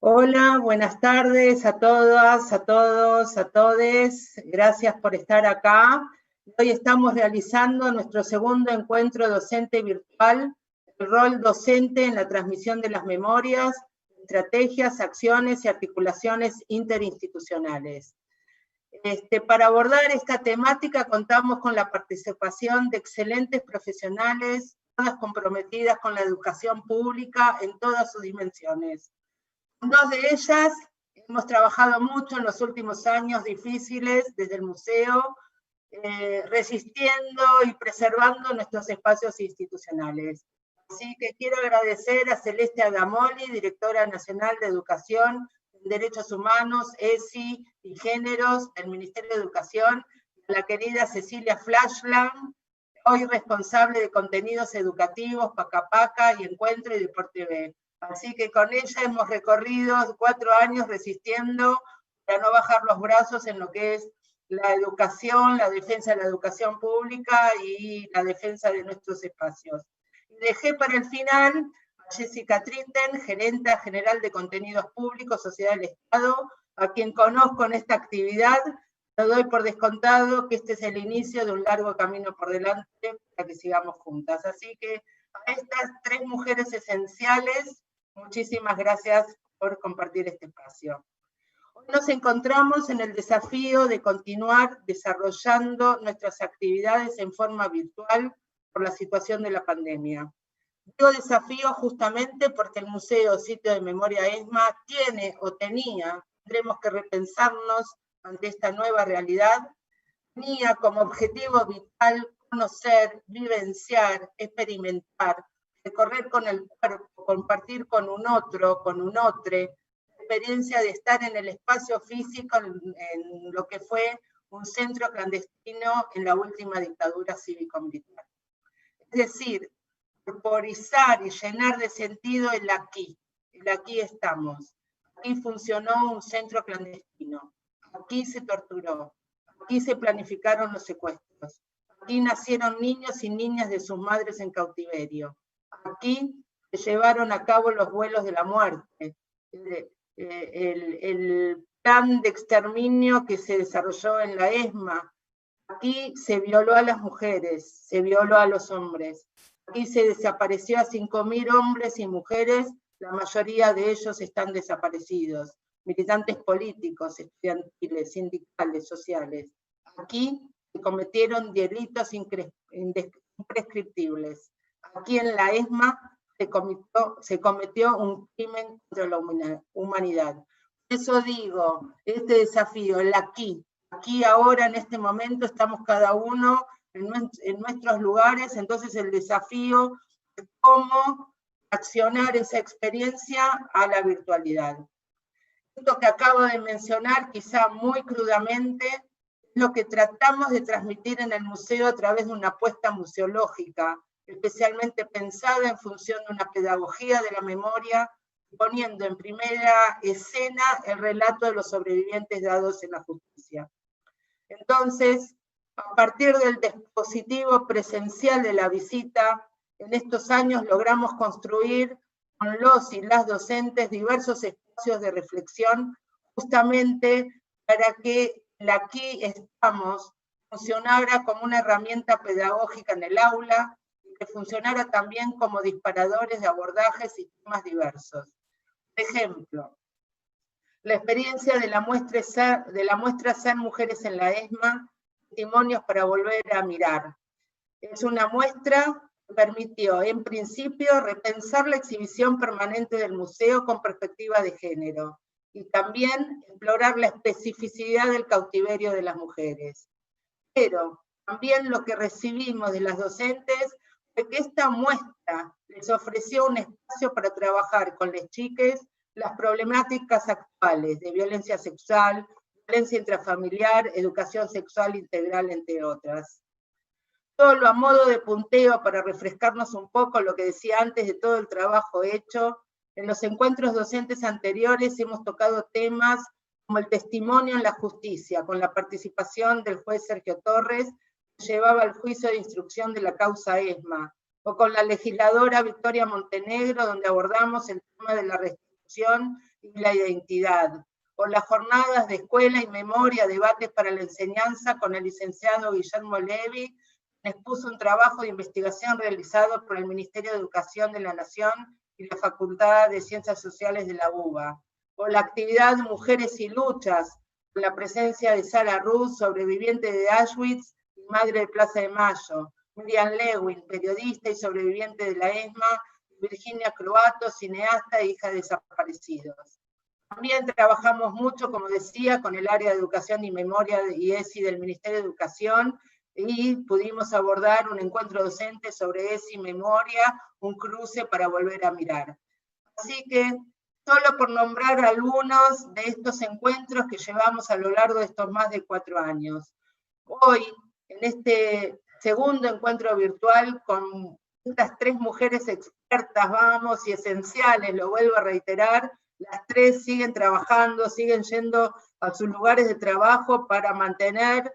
Hola, buenas tardes a todas, a todos, a todes. Gracias por estar acá. Hoy estamos realizando nuestro segundo encuentro docente virtual, el rol docente en la transmisión de las memorias, estrategias, acciones y articulaciones interinstitucionales. Para abordar esta temática contamos con la participación de excelentes profesionales, todas comprometidas con la educación pública en todas sus dimensiones. Dos de ellas hemos trabajado mucho en los últimos años difíciles desde el museo, resistiendo y preservando nuestros espacios institucionales. Así que quiero agradecer a Celeste Adamoli, Directora Nacional de Educación, Derechos Humanos, ESI y Géneros del Ministerio de Educación, a la querida Cecilia Flashland, hoy responsable de contenidos educativos, Paca Paca y Encuentro y Deporte B. Así que con ella hemos recorrido 4 años resistiendo para no bajar los brazos en lo que es la educación, la defensa de la educación pública y la defensa de nuestros espacios. Y dejé para el final a Jessica Tritten, gerenta general de contenidos públicos, Sociedad del Estado, a quien conozco en esta actividad. Lo doy por descontado que este es el inicio de un largo camino por delante para que sigamos juntas. Así que a estas 3 mujeres esenciales, muchísimas gracias por compartir este espacio. Hoy nos encontramos en el desafío de continuar desarrollando nuestras actividades en forma virtual por la situación de la pandemia. Digo desafío justamente porque el Museo Sitio de Memoria ESMA tiene o tenía, tendremos que repensarnos ante esta nueva realidad, tenía como objetivo vital conocer, vivenciar, experimentar, recorrer con el cuerpo, compartir con un otro, con un otro, experiencia de estar en el espacio físico en lo que fue un centro clandestino en la última dictadura cívico-militar. Es decir, corporizar y llenar de sentido el aquí estamos. Aquí funcionó un centro clandestino, aquí se torturó, aquí se planificaron los secuestros, aquí nacieron niños y niñas de sus madres en cautiverio, aquí se llevaron a cabo los vuelos de la muerte, el plan de exterminio que se desarrolló en la ESMA, aquí se violó a las mujeres, se violó a los hombres, aquí se desapareció a 5.000 hombres y mujeres, la mayoría de ellos están desaparecidos, militantes políticos, estudiantiles, sindicales, sociales. Aquí se cometieron delitos imprescriptibles. Aquí en la ESMA se cometió un crimen contra la humanidad. Por eso digo, este desafío, el aquí, ahora, en este momento, estamos cada uno en nuestros lugares, entonces el desafío es cómo accionar esa experiencia a la virtualidad. Esto que acabo de mencionar, quizá muy crudamente, es lo que tratamos de transmitir en el museo a través de una apuesta museológica, especialmente pensada en función de una pedagogía de la memoria, poniendo en primera escena el relato de los sobrevivientes dados en la justicia. Entonces, a partir del dispositivo presencial de la visita, en estos años logramos construir con los y las docentes diversos espacios de reflexión, justamente para que el aquí estamos funcionara como una herramienta pedagógica en el aula y que funcionara también como disparadores de abordajes y temas diversos. Por ejemplo, la experiencia de la muestra Ser Mujeres en la ESMA, testimonios para volver a mirar. Es una muestra que permitió, en principio, repensar la exhibición permanente del museo con perspectiva de género y también explorar la especificidad del cautiverio de las mujeres. Pero también lo que recibimos de las docentes fue que esta muestra les ofreció un espacio para trabajar con las chiques las problemáticas actuales de violencia sexual, violencia intrafamiliar, educación sexual integral, entre otras. Solo a modo de punteo para refrescarnos un poco lo que decía antes de todo el trabajo hecho, en los encuentros docentes anteriores hemos tocado temas como el testimonio en la justicia, con la participación del juez Sergio Torres, que llevaba el juicio de instrucción de la causa ESMA, o con la legisladora Victoria Montenegro, donde abordamos el tema de la restitución y la identidad, por las jornadas de escuela y memoria, debates para la enseñanza con el licenciado Guillermo Levi, quien expuso un trabajo de investigación realizado por el Ministerio de Educación de la Nación y la Facultad de Ciencias Sociales de la UBA, por la actividad Mujeres y Luchas, con la presencia de Sara Ruth, sobreviviente de Auschwitz y madre de Plaza de Mayo, Miriam Lewin, periodista y sobreviviente de la ESMA, Virginia Croato, cineasta e hija de desaparecidos. También trabajamos mucho, como decía, con el área de Educación y Memoria y ESI del Ministerio de Educación, y pudimos abordar un encuentro docente sobre ESI y Memoria, un cruce para volver a mirar. Así que, solo por nombrar algunos de estos encuentros que llevamos a lo largo de estos más de 4 años. Hoy, en este segundo encuentro virtual, con estas 3 mujeres expertas, vamos, y esenciales, lo vuelvo a reiterar, las 3 siguen trabajando, siguen yendo a sus lugares de trabajo para mantener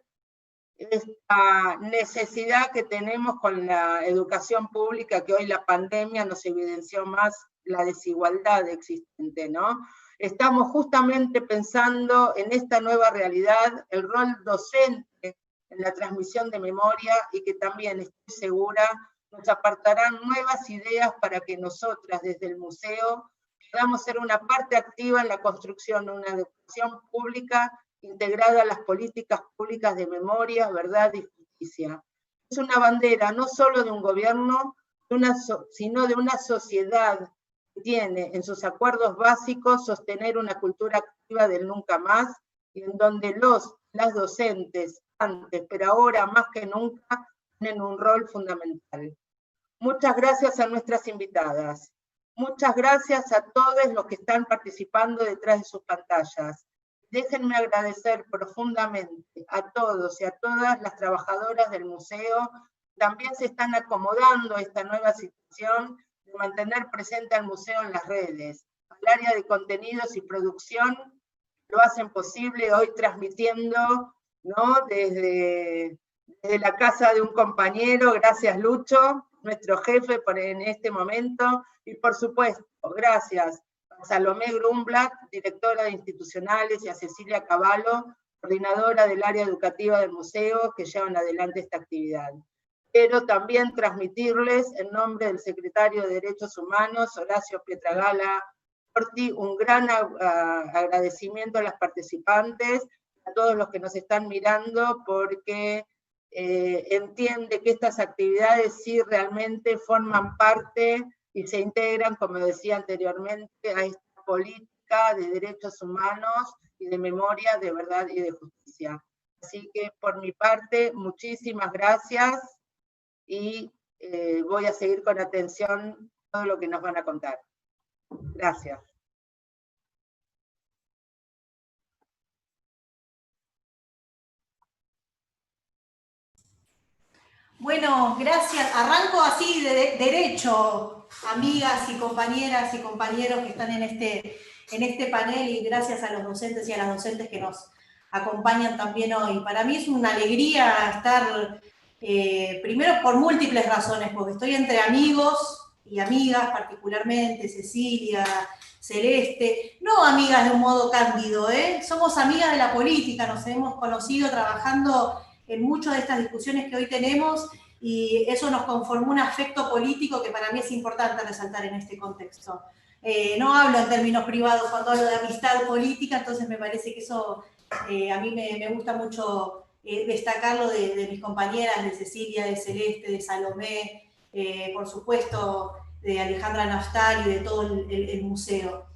esta necesidad que tenemos con la educación pública, que hoy la pandemia nos evidenció más la desigualdad existente, ¿no? Estamos justamente pensando en esta nueva realidad, el rol docente en la transmisión de memoria, y que también, estoy segura, nos aportarán nuevas ideas para que nosotras desde el museo podamos ser una parte activa en la construcción de una educación pública integrada a las políticas públicas de memoria, verdad y justicia. Es una bandera no solo de un gobierno, sino de una sociedad que tiene en sus acuerdos básicos sostener una cultura activa del nunca más, y en donde las docentes, antes, pero ahora más que nunca, tienen un rol fundamental. Muchas gracias a nuestras invitadas. Muchas gracias a todos los que están participando detrás de sus pantallas. Déjenme agradecer profundamente a todos y a todas las trabajadoras del museo que también se están acomodando a esta nueva situación de mantener presente al museo en las redes, al área de contenidos y producción, lo hacen posible hoy transmitiendo, ¿no?, desde la casa de un compañero. Gracias, Lucho, nuestro jefe en este momento, y por supuesto, gracias a Salomé Grumblatt, directora de institucionales, y a Cecilia Cavallo, coordinadora del área educativa del museo, que llevan adelante esta actividad. Quiero también transmitirles, en nombre del secretario de Derechos Humanos, Horacio Pietragala Orti, un gran agradecimiento a las participantes, a todos los que nos están mirando, porque entiende que estas actividades sí realmente forman parte y se integran, como decía anteriormente, a esta política de derechos humanos y de memoria, de verdad y de justicia. Así que, por mi parte, muchísimas gracias, y voy a seguir con atención todo lo que nos van a contar. Gracias. Bueno, gracias. Arranco así de derecho, amigas y compañeras y compañeros que están en este panel, y gracias a los docentes y a las docentes que nos acompañan también hoy. Para mí es una alegría estar, primero por múltiples razones, porque estoy entre amigos y amigas, particularmente Cecilia, Celeste, no amigas de un modo cándido, somos amigas de la política, nos hemos conocido trabajando en muchas de estas discusiones que hoy tenemos, y eso nos conformó un afecto político que para mí es importante resaltar en este contexto. No hablo en términos privados cuando hablo de amistad política, entonces me parece que eso a mí me gusta mucho destacarlo de mis compañeras, de Cecilia, de Celeste, de Salomé, por supuesto de Alejandra Naftal y de todo el museo.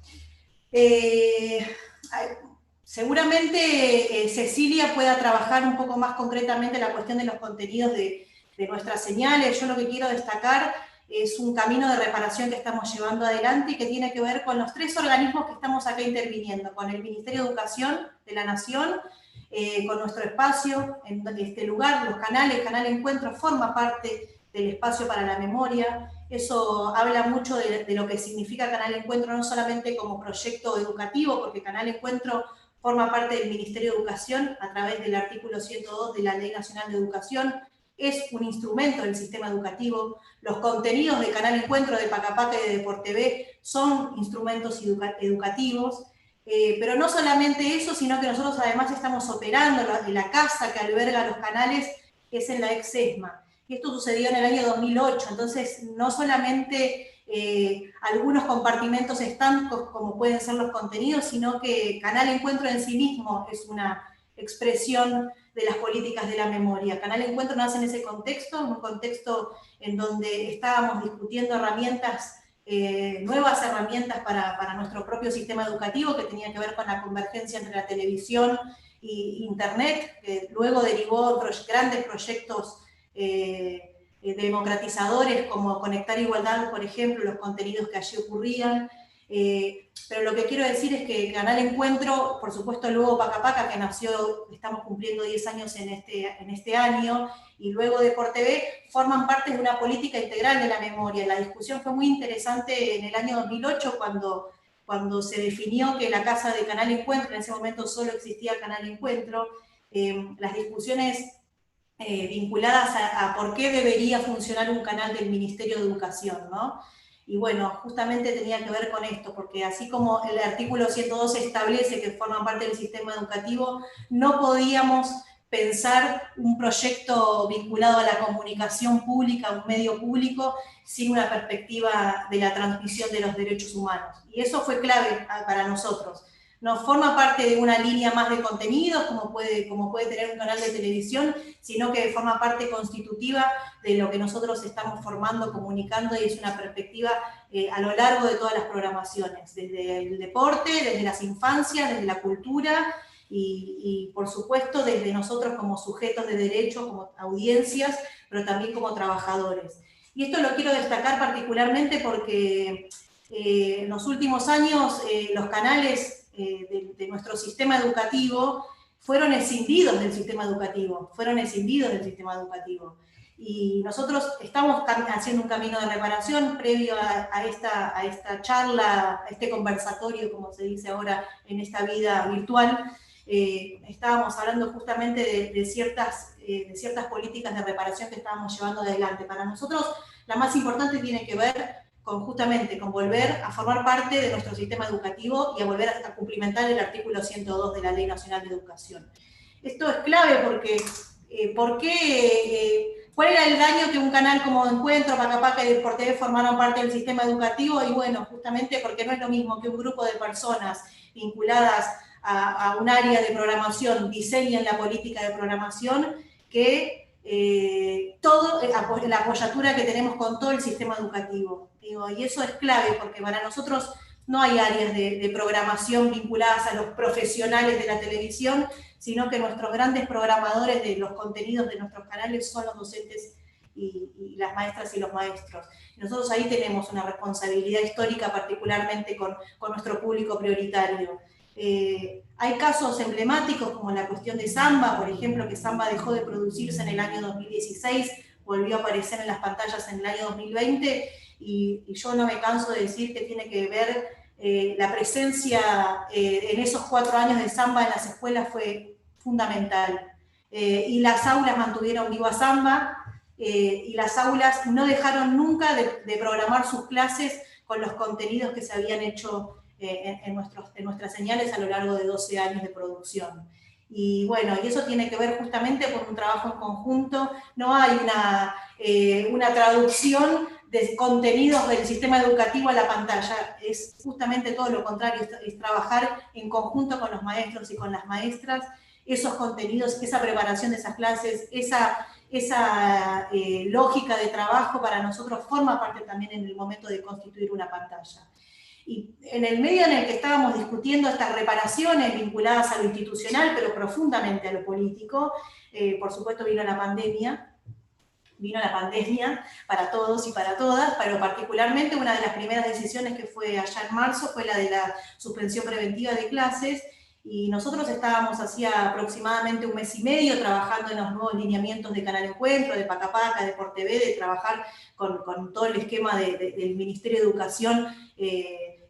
Seguramente Cecilia pueda trabajar un poco más concretamente la cuestión de los contenidos de nuestras señales. Yo lo que quiero destacar es un camino de reparación que estamos llevando adelante y que tiene que ver con los 3 organismos que estamos acá interviniendo, con el Ministerio de Educación de la Nación, con nuestro espacio en este lugar, los canales. Canal Encuentro forma parte del espacio para la memoria. Eso habla mucho de lo que significa Canal Encuentro, no solamente como proyecto educativo, porque Canal Encuentro forma parte del Ministerio de Educación a través del artículo 102 de la Ley Nacional de Educación, es un instrumento del sistema educativo. Los contenidos de Canal Encuentro, de Pacapaca y de Deportv son instrumentos educativos, pero no solamente eso, sino que nosotros además estamos operando la casa que alberga los canales, es en la ex-ESMA. Y esto sucedió en el año 2008, entonces no solamente algunos compartimentos estancos como pueden ser los contenidos, sino que Canal Encuentro en sí mismo es una expresión de las políticas de la memoria. Canal Encuentro nace en ese contexto, en un contexto en donde estábamos discutiendo herramientas, nuevas herramientas para nuestro propio sistema educativo, que tenía que ver con la convergencia entre la televisión e Internet, que luego derivó grandes proyectos democratizadores como Conectar Igualdad, por ejemplo, los contenidos que allí ocurrían. Pero lo que quiero decir es que Canal Encuentro, por supuesto luego Pacapaca, que nació, estamos cumpliendo 10 años en este año, y luego Deportv, forman parte de una política integral de la memoria. La discusión fue muy interesante en el año 2008, cuando se definió que la casa de Canal Encuentro, en ese momento solo existía Canal Encuentro, las discusiones vinculadas a por qué debería funcionar un canal del Ministerio de Educación, ¿no? Y bueno, justamente tenía que ver con esto, porque así como el artículo 102 establece que forman parte del sistema educativo, no podíamos pensar un proyecto vinculado a la comunicación pública, un medio público, sin una perspectiva de la transmisión de los derechos humanos. Y eso fue clave para nosotros. No forma parte de una línea más de contenidos, como puede tener un canal de televisión, sino que forma parte constitutiva de lo que nosotros estamos formando, comunicando, y es una perspectiva a lo largo de todas las programaciones, desde el deporte, desde las infancias, desde la cultura, y por supuesto desde nosotros como sujetos de derecho, como audiencias, pero también como trabajadores. Y esto lo quiero destacar particularmente porque en los últimos años los canales de nuestro sistema educativo fueron escindidos del sistema educativo, Y nosotros estamos haciendo un camino de reparación previo a esta charla, a este conversatorio, como se dice ahora en esta vida virtual. Estábamos hablando justamente de ciertas políticas de reparación que estábamos llevando adelante. Para nosotros la más importante tiene que ver justamente con volver a formar parte de nuestro sistema educativo y a volver a cumplimentar el artículo 102 de la Ley Nacional de Educación. Esto es clave porque ¿cuál era el daño que un canal como Encuentro, Pacapaca y Deportv formaran parte del sistema educativo? Y bueno, justamente porque no es lo mismo que un grupo de personas vinculadas a un área de programación diseñen la política de programación que todo la apoyatura que tenemos con todo el sistema educativo. Y eso es clave porque para nosotros no hay áreas de programación vinculadas a los profesionales de la televisión, sino que nuestros grandes programadores de los contenidos de nuestros canales son los docentes y las maestras y los maestros. Nosotros ahí tenemos una responsabilidad histórica, particularmente con nuestro público prioritario. Hay casos emblemáticos como la cuestión de Samba, por ejemplo, que Samba dejó de producirse en el año 2016, volvió a aparecer en las pantallas en el año 2020, y yo no me canso de decir que tiene que ver la presencia en esos 4 años de Samba en las escuelas fue fundamental. Y las aulas mantuvieron viva Samba, y las aulas no dejaron nunca de programar sus clases con los contenidos que se habían hecho en nuestras señales a lo largo de 12 años de producción. Y bueno, y eso tiene que ver justamente con un trabajo en conjunto. No hay una traducción de contenidos del sistema educativo a la pantalla, es justamente todo lo contrario, es trabajar en conjunto con los maestros y con las maestras, esos contenidos, esa preparación de esas clases, esa lógica de trabajo para nosotros forma parte también en el momento de constituir una pantalla. Y en el medio en el que estábamos discutiendo estas reparaciones vinculadas a lo institucional, pero profundamente a lo político, por supuesto vino la pandemia para todos y para todas, pero particularmente una de las primeras decisiones que fue allá en marzo fue la de la suspensión preventiva de clases, y nosotros estábamos hacía aproximadamente 1 mes y medio trabajando en los nuevos lineamientos de Canal Encuentro, de Pacapaca, de Deportv, de trabajar con todo el esquema del Ministerio de Educación,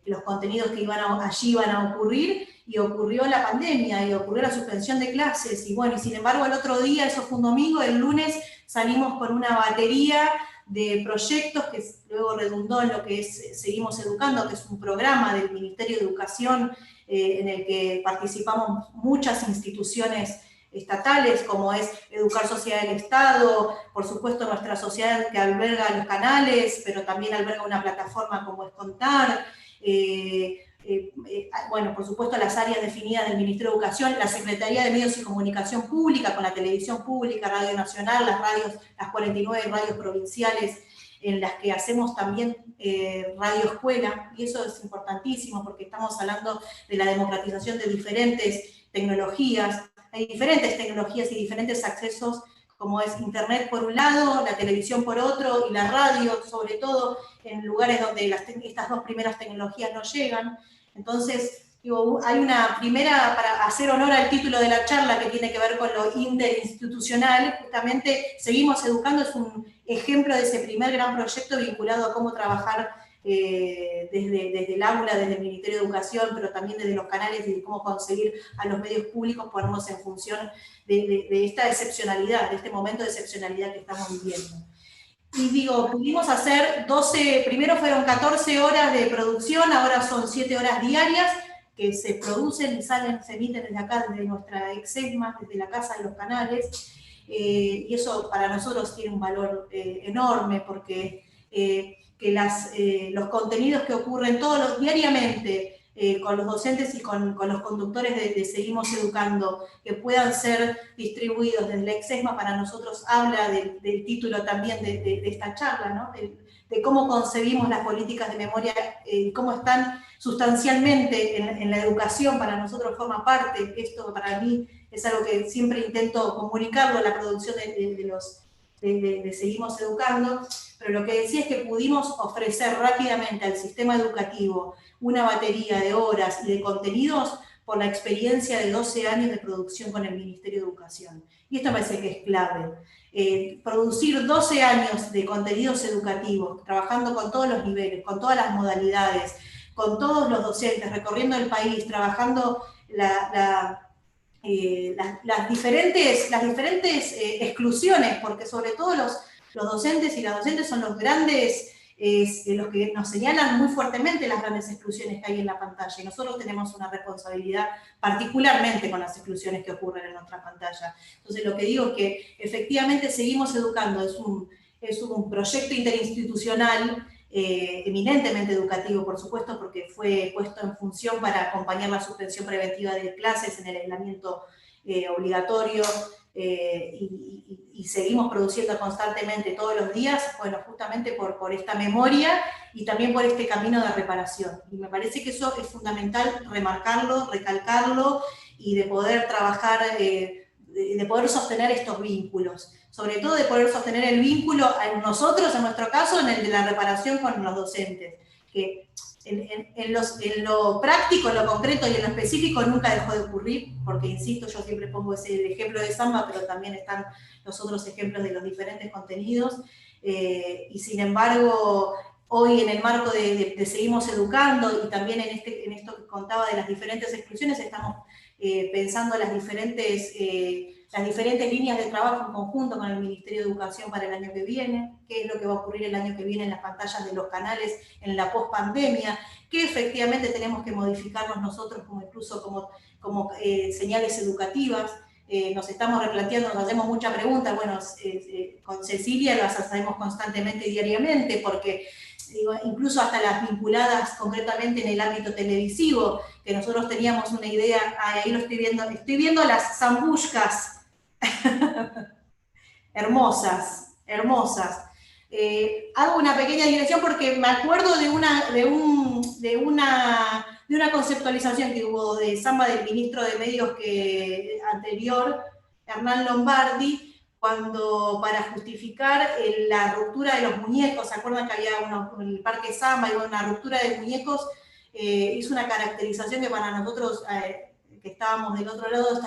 los contenidos que allí iban a ocurrir, y ocurrió la pandemia, y ocurrió la suspensión de clases, y bueno, y sin embargo el otro día, eso fue un domingo, el lunes salimos con una batería de proyectos que luego redundó en lo que es Seguimos Educando, que es un programa del Ministerio de Educación en el que participamos muchas instituciones estatales, como es Educar Sociedad del Estado, por supuesto nuestra sociedad que alberga los canales, pero también alberga una plataforma como es Contar, bueno, por supuesto las áreas definidas del Ministerio de Educación, la Secretaría de Medios y Comunicación Pública, con la televisión pública, Radio Nacional, las 49 radios provinciales, en las que hacemos también radio escuela, y eso es importantísimo porque estamos hablando de la democratización de diferentes tecnologías. Hay diferentes tecnologías y diferentes accesos, como es Internet por un lado, la televisión por otro, y la radio, sobre todo en lugares donde estas dos primeras tecnologías no llegan. Entonces, digo, hay una primera, para hacer honor al título de la charla, que tiene que ver con lo interinstitucional, justamente Seguimos Educando es un ejemplo de ese primer gran proyecto vinculado a cómo trabajar desde el aula, desde el Ministerio de Educación, pero también desde los canales, y de cómo conseguir a los medios públicos ponernos en función de esta excepcionalidad, de este momento de excepcionalidad que estamos viviendo. Y digo, pudimos hacer primero fueron 14 horas de producción, ahora son 7 horas diarias, que se producen y salen, se emiten desde acá, desde nuestra Exesma, desde la Casa de los Canales, y eso para nosotros tiene un valor enorme, porque que los contenidos que ocurren diariamente con los docentes y con los conductores de Seguimos Educando, que puedan ser distribuidos desde la Exesma, para nosotros habla del título también de esta charla, ¿no? De cómo concebimos las políticas de memoria, cómo están sustancialmente en la educación. Para nosotros forma parte, esto para mí es algo que siempre intento comunicarlo, la producción de Seguimos Educando, pero lo que decía es que pudimos ofrecer rápidamente al sistema educativo una batería de horas y de contenidos por la experiencia de 12 años de producción con el Ministerio de Educación. Y esto me parece que es clave. Producir 12 años de contenidos educativos, trabajando con todos los niveles, con todas las modalidades, con todos los docentes, recorriendo el país, trabajando las diferentes exclusiones, porque sobre todo los docentes y las docentes son los grandes, los que nos señalan muy fuertemente las grandes exclusiones que hay en la pantalla, y nosotros tenemos una responsabilidad particularmente con las exclusiones que ocurren en nuestra pantalla. Entonces lo que digo es que efectivamente Seguimos Educando es un proyecto interinstitucional eminentemente educativo, por supuesto, porque fue puesto en función para acompañar la suspensión preventiva de clases en el aislamiento obligatorio, y seguimos produciendo constantemente todos los días, bueno, justamente por esta memoria y también por este camino de reparación. Y me parece que eso es fundamental remarcarlo, recalcarlo, y de poder trabajar, de poder sostener estos vínculos. Sobre todo de poder sostener el vínculo en nosotros, en nuestro caso, en el de la reparación con los docentes, que en lo práctico, en lo concreto y en lo específico nunca dejó de ocurrir, porque insisto, yo siempre pongo el ejemplo de Samba, pero también están los otros ejemplos de los diferentes contenidos, y sin embargo, hoy en el marco de Seguimos Educando, y también en esto que contaba de las diferentes exclusiones, estamos pensando las diferentes líneas de trabajo en conjunto con el Ministerio de Educación para el año que viene, qué es lo que va a ocurrir el año que viene en las pantallas de los canales en la pospandemia, que efectivamente tenemos que modificarnos nosotros incluso como señales educativas. Nos estamos replanteando, nos hacemos muchas preguntas, bueno, con Cecilia las hacemos constantemente y diariamente, porque digo, incluso hasta las vinculadas concretamente en el ámbito televisivo, que nosotros teníamos una idea, ahí lo estoy viendo las zambushkas, hermosas, hermosas. Hago una pequeña digresión porque me acuerdo de una conceptualización que hubo de Samba del ministro de Medios anterior, Hernán Lombardi, cuando para justificar la ruptura de los muñecos, ¿se acuerdan que había en el Parque Samba y una ruptura de muñecos? Hizo una caracterización que para nosotros, que estábamos del otro lado,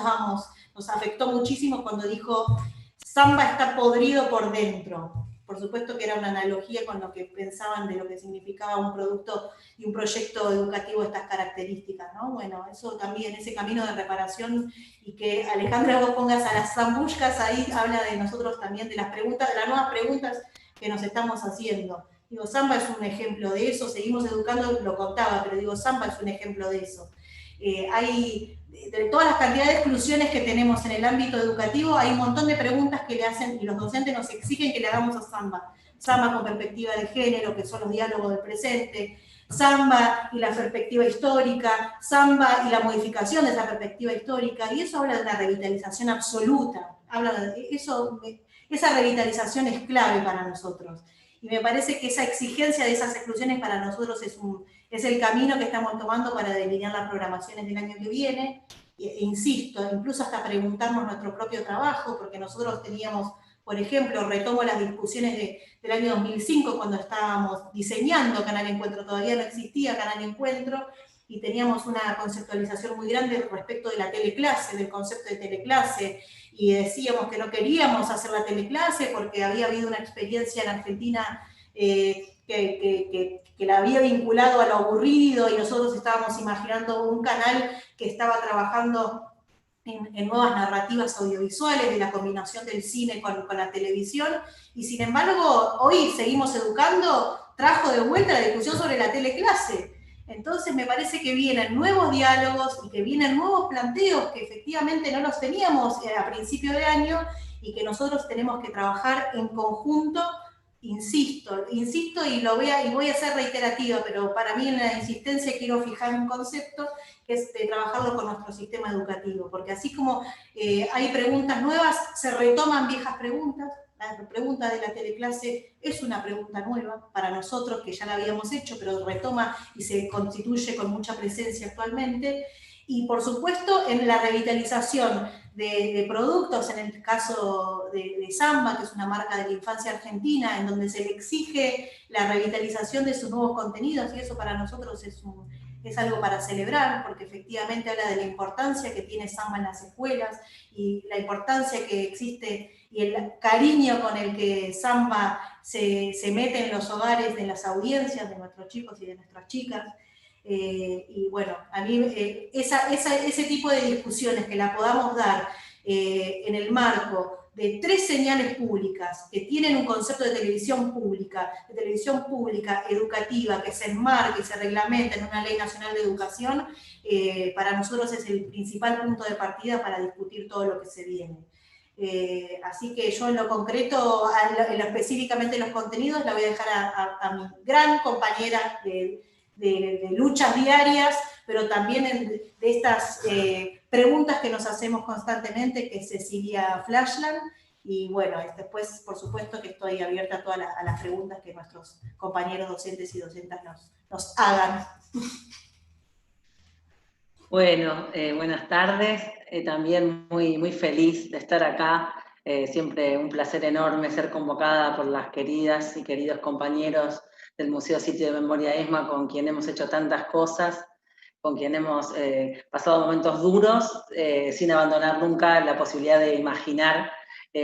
nos afectó muchísimo cuando dijo: Samba está podrido por dentro. por supuesto que era una analogía con lo que pensaban de lo que significaba un producto y un proyecto educativo de estas características, ¿no? Bueno, eso también, ese camino de reparación, y que Alejandra vos pongas a las zambushkas ahí, habla de nosotros también, de las preguntas, de las nuevas preguntas que nos estamos haciendo. Digo, Samba es un ejemplo de eso, seguimos educando, lo contaba, pero digo, Samba es un ejemplo de eso. Hay, de todas las cantidades de exclusiones que tenemos en el ámbito educativo, hay un montón de preguntas que le hacen, y los docentes nos exigen que le hagamos a Samba. Samba con perspectiva de género, que son los diálogos del presente, Samba y la perspectiva histórica, Samba y la modificación de esa perspectiva histórica, y eso habla de una revitalización absoluta, esa revitalización es clave para nosotros. Y me parece que esa exigencia de esas exclusiones para nosotros es el camino que estamos tomando para delinear las programaciones del año que viene. E insisto, incluso hasta preguntarnos nuestro propio trabajo, porque nosotros teníamos, por ejemplo, retomo las discusiones del año 2005, cuando estábamos diseñando Canal Encuentro, todavía no existía Canal Encuentro, y teníamos una conceptualización muy grande respecto de la teleclase, del concepto de teleclase, y decíamos que no queríamos hacer la teleclase porque había habido una experiencia en Argentina que la había vinculado a lo aburrido, y nosotros estábamos imaginando un canal que estaba trabajando en nuevas narrativas audiovisuales, de la combinación del cine con la televisión, y sin embargo, hoy seguimos educando, trajo de vuelta la discusión sobre la teleclase. Entonces me parece que vienen nuevos diálogos y que vienen nuevos planteos que efectivamente no los teníamos a principio de año, y que nosotros tenemos que trabajar en conjunto. Insisto y voy a ser reiterativa, pero para mí en la insistencia quiero fijar un concepto, que es de trabajarlo con nuestro sistema educativo, porque así como hay preguntas nuevas, se retoman viejas preguntas. La pregunta de la teleclase es una pregunta nueva para nosotros, que ya la habíamos hecho, pero retoma y se constituye con mucha presencia actualmente. Y por supuesto, en la revitalización de productos, en el caso de Samba, que es una marca de la infancia argentina, en donde se le exige la revitalización de sus nuevos contenidos, y eso para nosotros es algo para celebrar, porque efectivamente habla de la importancia que tiene Samba en las escuelas, y la importancia que existe y el cariño con el que Samba se mete en los hogares de las audiencias de nuestros chicos y de nuestras chicas. Y bueno, a mí ese tipo de discusiones que la podamos dar en el marco de 3 señales públicas que tienen un concepto de televisión pública educativa, que se enmarque y se reglamenta en una ley nacional de educación, para nosotros es el principal punto de partida para discutir todo lo que se viene. Así que yo en lo concreto, específicamente los contenidos, la voy a dejar a mi gran compañera de luchas diarias, pero también de estas preguntas que nos hacemos constantemente, que es Cecilia Flashland. Y bueno, después, por supuesto, que estoy abierta a todas las preguntas que nuestros compañeros docentes y docentas nos hagan. Bueno, buenas tardes. También muy feliz de estar acá. Siempre un placer enorme ser convocada por las queridas y queridos compañeros del Museo Sitio de Memoria ESMA, con quien hemos hecho tantas cosas, con quien hemos pasado momentos duros, sin abandonar nunca la posibilidad de imaginar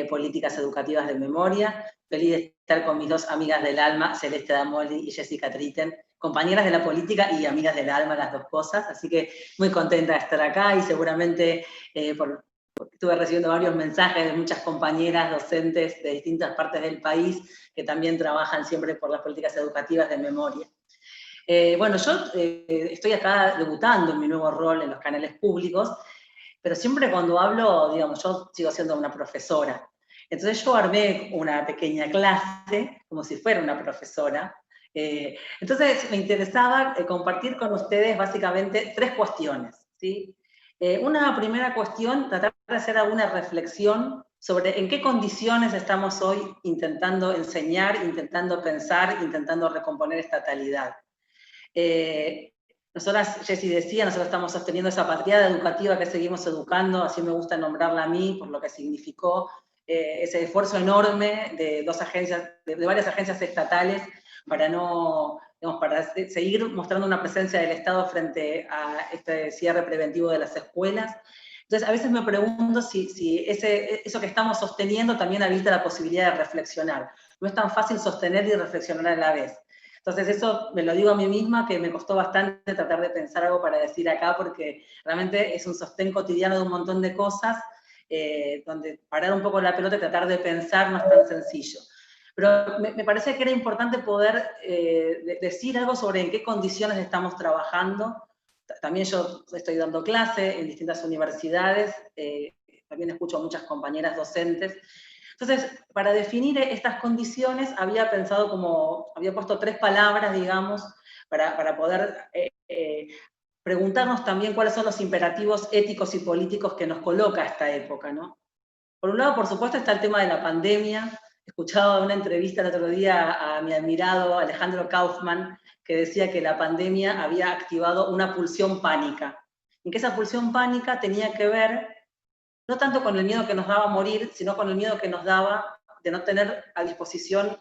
políticas educativas de memoria. Feliz de estar con mis 2 amigas del alma, Celeste Damoli y Jessica Tritten, compañeras de la política y amigas del alma, las 2 cosas, así que muy contenta de estar acá, y seguramente porque estuve recibiendo varios mensajes de muchas compañeras docentes de distintas partes del país que también trabajan siempre por las políticas educativas de memoria. Bueno, yo estoy acá debutando en mi nuevo rol en los canales públicos, pero siempre cuando hablo, digamos, yo sigo siendo una profesora. Entonces yo armé una pequeña clase, como si fuera una profesora. Entonces me interesaba compartir con ustedes básicamente 3 cuestiones, ¿sí? Una primera cuestión, tratar de hacer alguna reflexión sobre en qué condiciones estamos hoy intentando enseñar, intentando pensar, intentando recomponer estatalidad. Nosotras, Jessy decía, nosotros estamos sosteniendo esa patriada educativa que seguimos educando, así me gusta nombrarla a mí, por lo que significó ese esfuerzo enorme de varias agencias estatales para para seguir mostrando una presencia del Estado frente a este cierre preventivo de las escuelas. Entonces, a veces me pregunto si eso que estamos sosteniendo también habilita la posibilidad de reflexionar. no es tan fácil sostener y reflexionar a la vez. Entonces eso me lo digo a mí misma, que me costó bastante tratar de pensar algo para decir acá, porque realmente es un sostén cotidiano de un montón de cosas, donde parar un poco la pelota y tratar de pensar no es tan sencillo. Pero me parece que era importante poder decir algo sobre en qué condiciones estamos trabajando. También yo estoy dando clase en distintas universidades, también escucho a muchas compañeras docentes. Entonces, para definir estas condiciones, había puesto 3 palabras, digamos, para poder preguntarnos también cuáles son los imperativos éticos y políticos que nos coloca esta época, ¿no? Por un lado, por supuesto, está el tema de la pandemia. Escuchaba una entrevista el otro día a mi admirado Alejandro Kaufman, que decía que la pandemia había activado una pulsión pánica, y que esa pulsión pánica tenía que ver no tanto con el miedo que nos daba morir, sino con el miedo que nos daba de no tener a disposición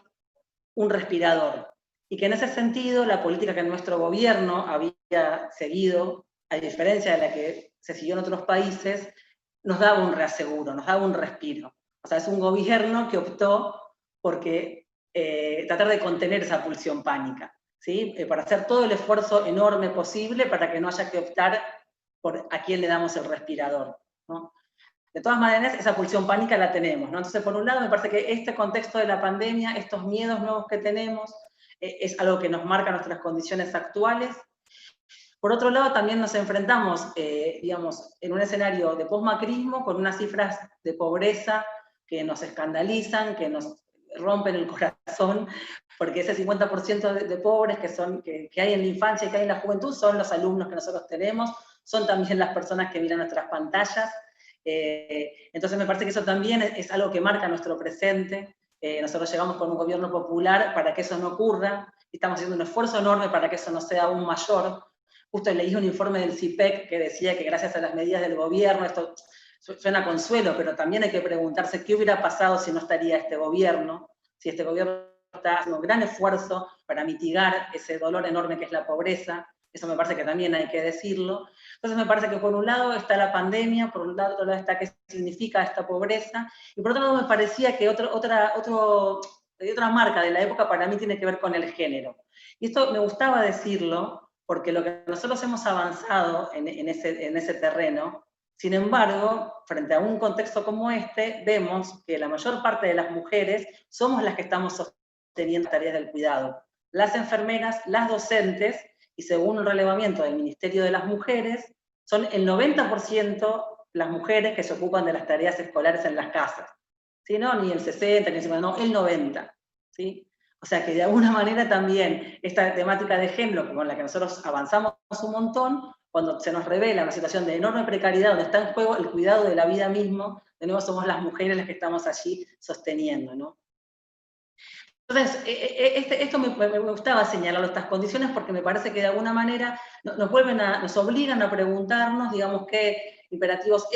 un respirador. Y que en ese sentido la política que nuestro gobierno había seguido, a diferencia de la que se siguió en otros países, nos daba un reaseguro, nos daba un respiro. O sea, es un gobierno que optó por tratar de contener esa pulsión pánica, ¿sí? Para hacer todo el esfuerzo enorme posible para que no haya que optar por a quién le damos el respirador, ¿no? De todas maneras, esa pulsión pánica la tenemos, ¿no? Entonces, por un lado, me parece que este contexto de la pandemia, estos miedos nuevos que tenemos, es algo que nos marca nuestras condiciones actuales. Por otro lado, también nos enfrentamos, digamos, en un escenario de posmacrismo con unas cifras de pobreza que nos escandalizan, que nos rompen el corazón, porque ese 50% de pobres que hay en la infancia y que hay en la juventud son los alumnos que nosotros tenemos, son también las personas que miran nuestras pantallas. Entonces me parece que eso también es algo que marca nuestro presente. Nosotros llegamos con un gobierno popular para que eso no ocurra, y estamos haciendo un esfuerzo enorme para que eso no sea aún mayor. Justo leí un informe del CIPEC que decía que gracias a las medidas del gobierno, esto suena consuelo, pero también hay que preguntarse qué hubiera pasado si no estaría este gobierno, si este gobierno está haciendo un gran esfuerzo para mitigar ese dolor enorme que es la pobreza. Eso me parece que también hay que decirlo. Entonces me parece que por un lado está la pandemia, por otro lado está qué significa esta pobreza, y por otro lado me parecía que otra marca de la época para mí tiene que ver con el género. Y esto me gustaba decirlo, porque lo que nosotros hemos avanzado en ese terreno, sin embargo, frente a un contexto como este, vemos que la mayor parte de las mujeres somos las que estamos sosteniendo tareas del cuidado. Las enfermeras, las docentes, y según un relevamiento del Ministerio de las Mujeres, son el 90% las mujeres que se ocupan de las tareas escolares en las casas. ¿Sí? No, ni el 60, ni el 50, no, el 90%. ¿Sí? O sea que de alguna manera también esta temática de género, con la que nosotros avanzamos un montón, cuando se nos revela una situación de enorme precariedad, donde está en juego el cuidado de la vida mismo, de nuevo somos las mujeres las que estamos allí sosteniendo, ¿no? Entonces, esto me gustaba señalar estas condiciones porque me parece que de alguna manera nos obligan a preguntarnos, digamos, qué imperativos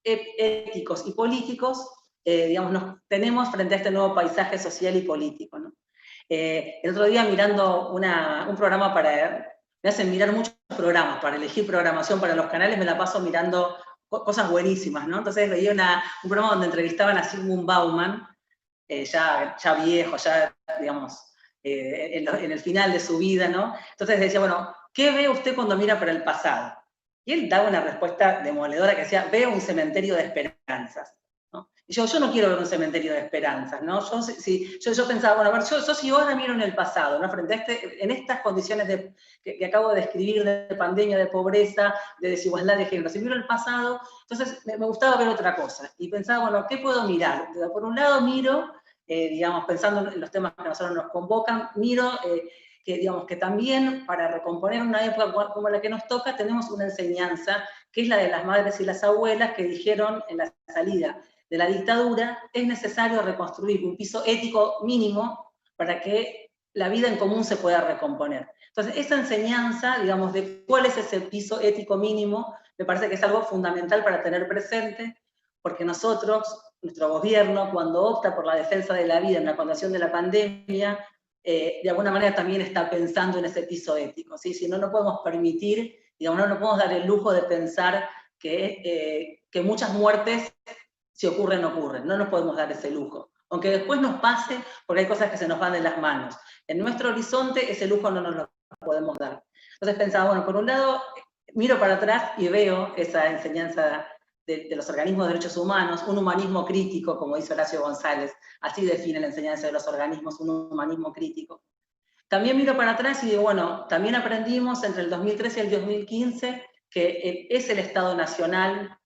éticos y políticos, digamos, tenemos frente a este nuevo paisaje social y político, ¿no? El otro día mirando un programa me hacen mirar muchos programas, para elegir programación para los canales me la paso mirando cosas buenísimas, ¿no? Entonces veía un programa donde entrevistaban a Zygmunt Bauman, ya viejo, ya, digamos, en el final de su vida, ¿no? Entonces decía, bueno, ¿qué ve usted cuando mira para el pasado? Y él daba una respuesta demoledora que decía, veo un cementerio de esperanzas, ¿no? Y yo no quiero ver un cementerio de esperanzas, ¿no? Yo pensaba, bueno, a ver, yo si ahora miro en el pasado, ¿no? Frente a en estas condiciones que acabo de describir, de pandemia, de pobreza, de desigualdad de género, si miro el pasado, entonces me gustaba ver otra cosa. Y pensaba, bueno, ¿qué puedo mirar? Por un lado miro, digamos, pensando en los temas que a nosotros nos convocan, miro digamos, que también para recomponer una época como la que nos toca, tenemos una enseñanza, que es la de las madres y las abuelas, que dijeron en la salida de la dictadura, es necesario reconstruir un piso ético mínimo para que la vida en común se pueda recomponer. Entonces, esa enseñanza, digamos, de cuál es ese piso ético mínimo, me parece que es algo fundamental para tener presente, porque nosotros, nuestro gobierno, cuando opta por la defensa de la vida en la condición de la pandemia, de alguna manera también está pensando en ese piso ético, ¿sí? Si no, no podemos permitir, digamos, no podemos dar el lujo de pensar que muchas muertes, si ocurren, no nos podemos dar ese lujo, aunque después nos pase, porque hay cosas que se nos van de las manos. En nuestro horizonte ese lujo no nos lo podemos dar. Entonces pensaba, bueno, por un lado, miro para atrás y veo esa enseñanza de los organismos de derechos humanos, un humanismo crítico, como dice Horacio González, así define la enseñanza de los organismos, un humanismo crítico. También miro para atrás y digo, bueno, también aprendimos entre el 2013 y el 2015 que es el Estado Nacional,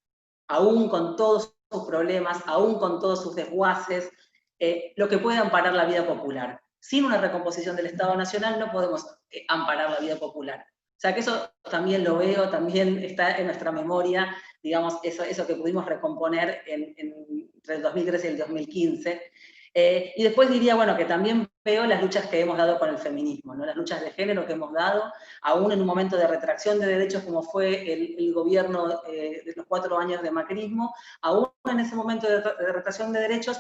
aún con todos sus problemas, aún con todos sus desguaces, lo que puede amparar la vida popular. Sin una recomposición del Estado Nacional no podemos amparar la vida popular. O sea que eso también lo veo, también está en nuestra memoria, digamos, eso que pudimos recomponer entre el 2013 y el 2015. Y después diría, bueno, que también veo las luchas que hemos dado con el feminismo, ¿no? Las luchas de género que hemos dado, aún en un momento de retracción de derechos como fue el gobierno de los 4 años de macrismo, aún en ese momento de retracción de derechos,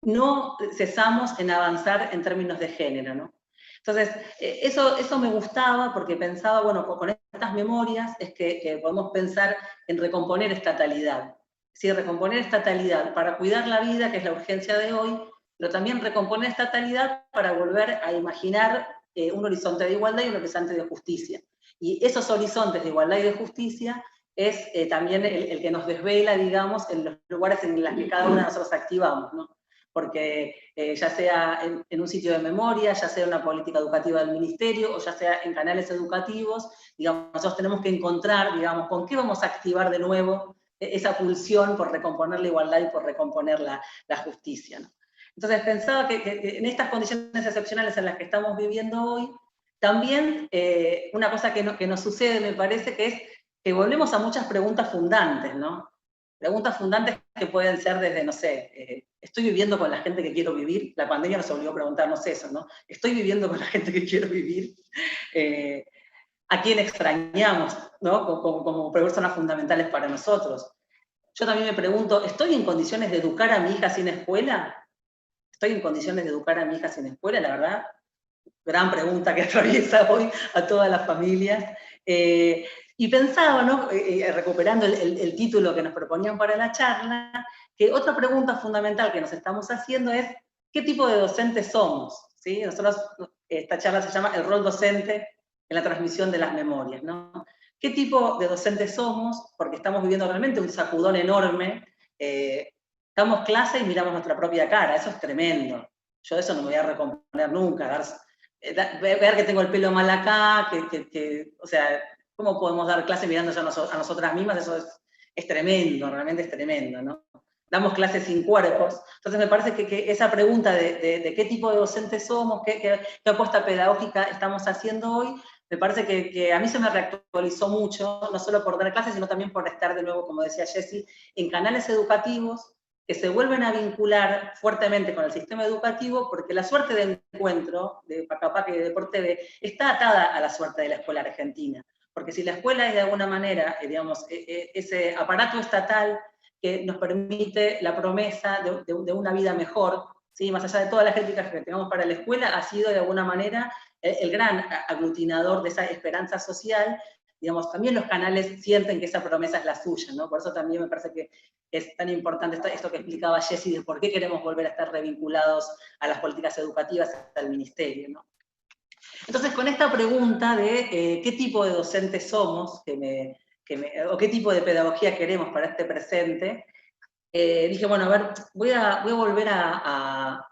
no cesamos en avanzar en términos de género, ¿no? Entonces, eso me gustaba porque pensaba, bueno, con estas memorias es que podemos pensar en recomponer estatalidad. Sí, recomponer estatalidad para cuidar la vida, que es la urgencia de hoy, pero también recomponer estatalidad para volver a imaginar un horizonte de igualdad y un horizonte de justicia. Y esos horizontes de igualdad y de justicia es también el que nos desvela, digamos, en los lugares en los que cada uno de nosotros activamos, ¿no? Porque ya sea en un sitio de memoria, ya sea en una política educativa del ministerio, o ya sea en canales educativos, digamos, nosotros tenemos que encontrar, digamos, con qué vamos a activar de nuevo esa pulsión por recomponer la igualdad y por recomponer la justicia, ¿no? Entonces pensaba que en estas condiciones excepcionales en las que estamos viviendo hoy, también una cosa que nos sucede, me parece, que es que volvemos a muchas preguntas fundantes, ¿no? Preguntas fundantes que pueden ser desde, no sé, ¿estoy viviendo con la gente que quiero vivir? La pandemia nos obligó a preguntarnos eso, ¿no? ¿Estoy viviendo con la gente que quiero vivir? ¿A quién extrañamos, ¿no? Como personas fundamentales para nosotros. Yo también me pregunto, ¿estoy en condiciones de educar a mi hija sin escuela? ¿Estoy en condiciones de educar a mi hija sin escuela? La verdad, gran pregunta que atraviesa hoy a todas las familias. Y pensaba, ¿no? Recuperando el título que nos proponían para la charla, que otra pregunta fundamental que nos estamos haciendo es, ¿qué tipo de docentes somos? ¿Sí? Nosotros, esta charla se llama El rol docente en la transmisión de las memorias, ¿no? ¿Qué tipo de docentes somos? Porque estamos viviendo realmente un sacudón enorme. Damos clase y miramos nuestra propia cara, eso es tremendo. Yo eso no me voy a recomponer nunca, ver que tengo el pelo mal acá, o sea, ¿cómo podemos dar clase mirándonos a nosotras mismas? Eso es tremendo, realmente es tremendo, ¿no? Damos clases sin cuerpos. Entonces me parece que esa pregunta de qué tipo de docentes somos, qué apuesta pedagógica estamos haciendo hoy, me parece que a mí se me reactualizó mucho, no solo por dar clases, sino también por estar de nuevo, como decía Jessy, en canales educativos que se vuelven a vincular fuertemente con el sistema educativo, porque la suerte de encuentro de Pacapaca y de Deportv está atada a la suerte de la escuela argentina. Porque si la escuela es de alguna manera, digamos, ese aparato estatal que nos permite la promesa de una vida mejor, ¿sí? Más allá de todas las críticas que tengamos para la escuela, ha sido de alguna manera el gran aglutinador de esa esperanza social. Digamos, también los canales sienten que esa promesa es la suya, ¿no? Por eso también me parece que es tan importante esto que explicaba Jessy de por qué queremos volver a estar revinculados a las políticas educativas, al ministerio, ¿no? Entonces, con esta pregunta de qué tipo de docentes somos, o qué tipo de pedagogía queremos para este presente, dije, bueno, a ver, voy a volver a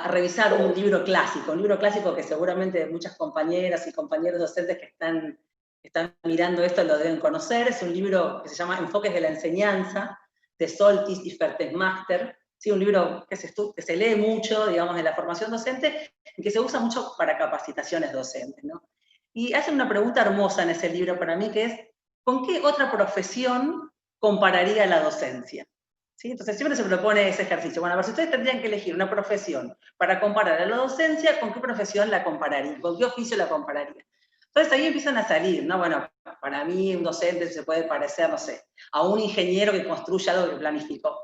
revisar un libro clásico que seguramente muchas compañeras y compañeros docentes que están mirando esto lo deben conocer. Es un libro que se llama Enfoques de la Enseñanza, de Soltis y Fertesmaster. Sí, un libro que se lee mucho, digamos, en la formación docente, y que se usa mucho para capacitaciones docentes, ¿no? Y hacen una pregunta hermosa en ese libro para mí, que es, ¿con qué otra profesión compararía la docencia? ¿Sí? Entonces siempre se propone ese ejercicio. Bueno, a ver, si ustedes tendrían que elegir una profesión para comparar a la docencia, ¿con qué profesión la compararían? ¿Con qué oficio la compararían? Entonces ahí empiezan a salir, ¿no? Bueno, para mí un docente se puede parecer, no sé, a un ingeniero que construye algo que planificó.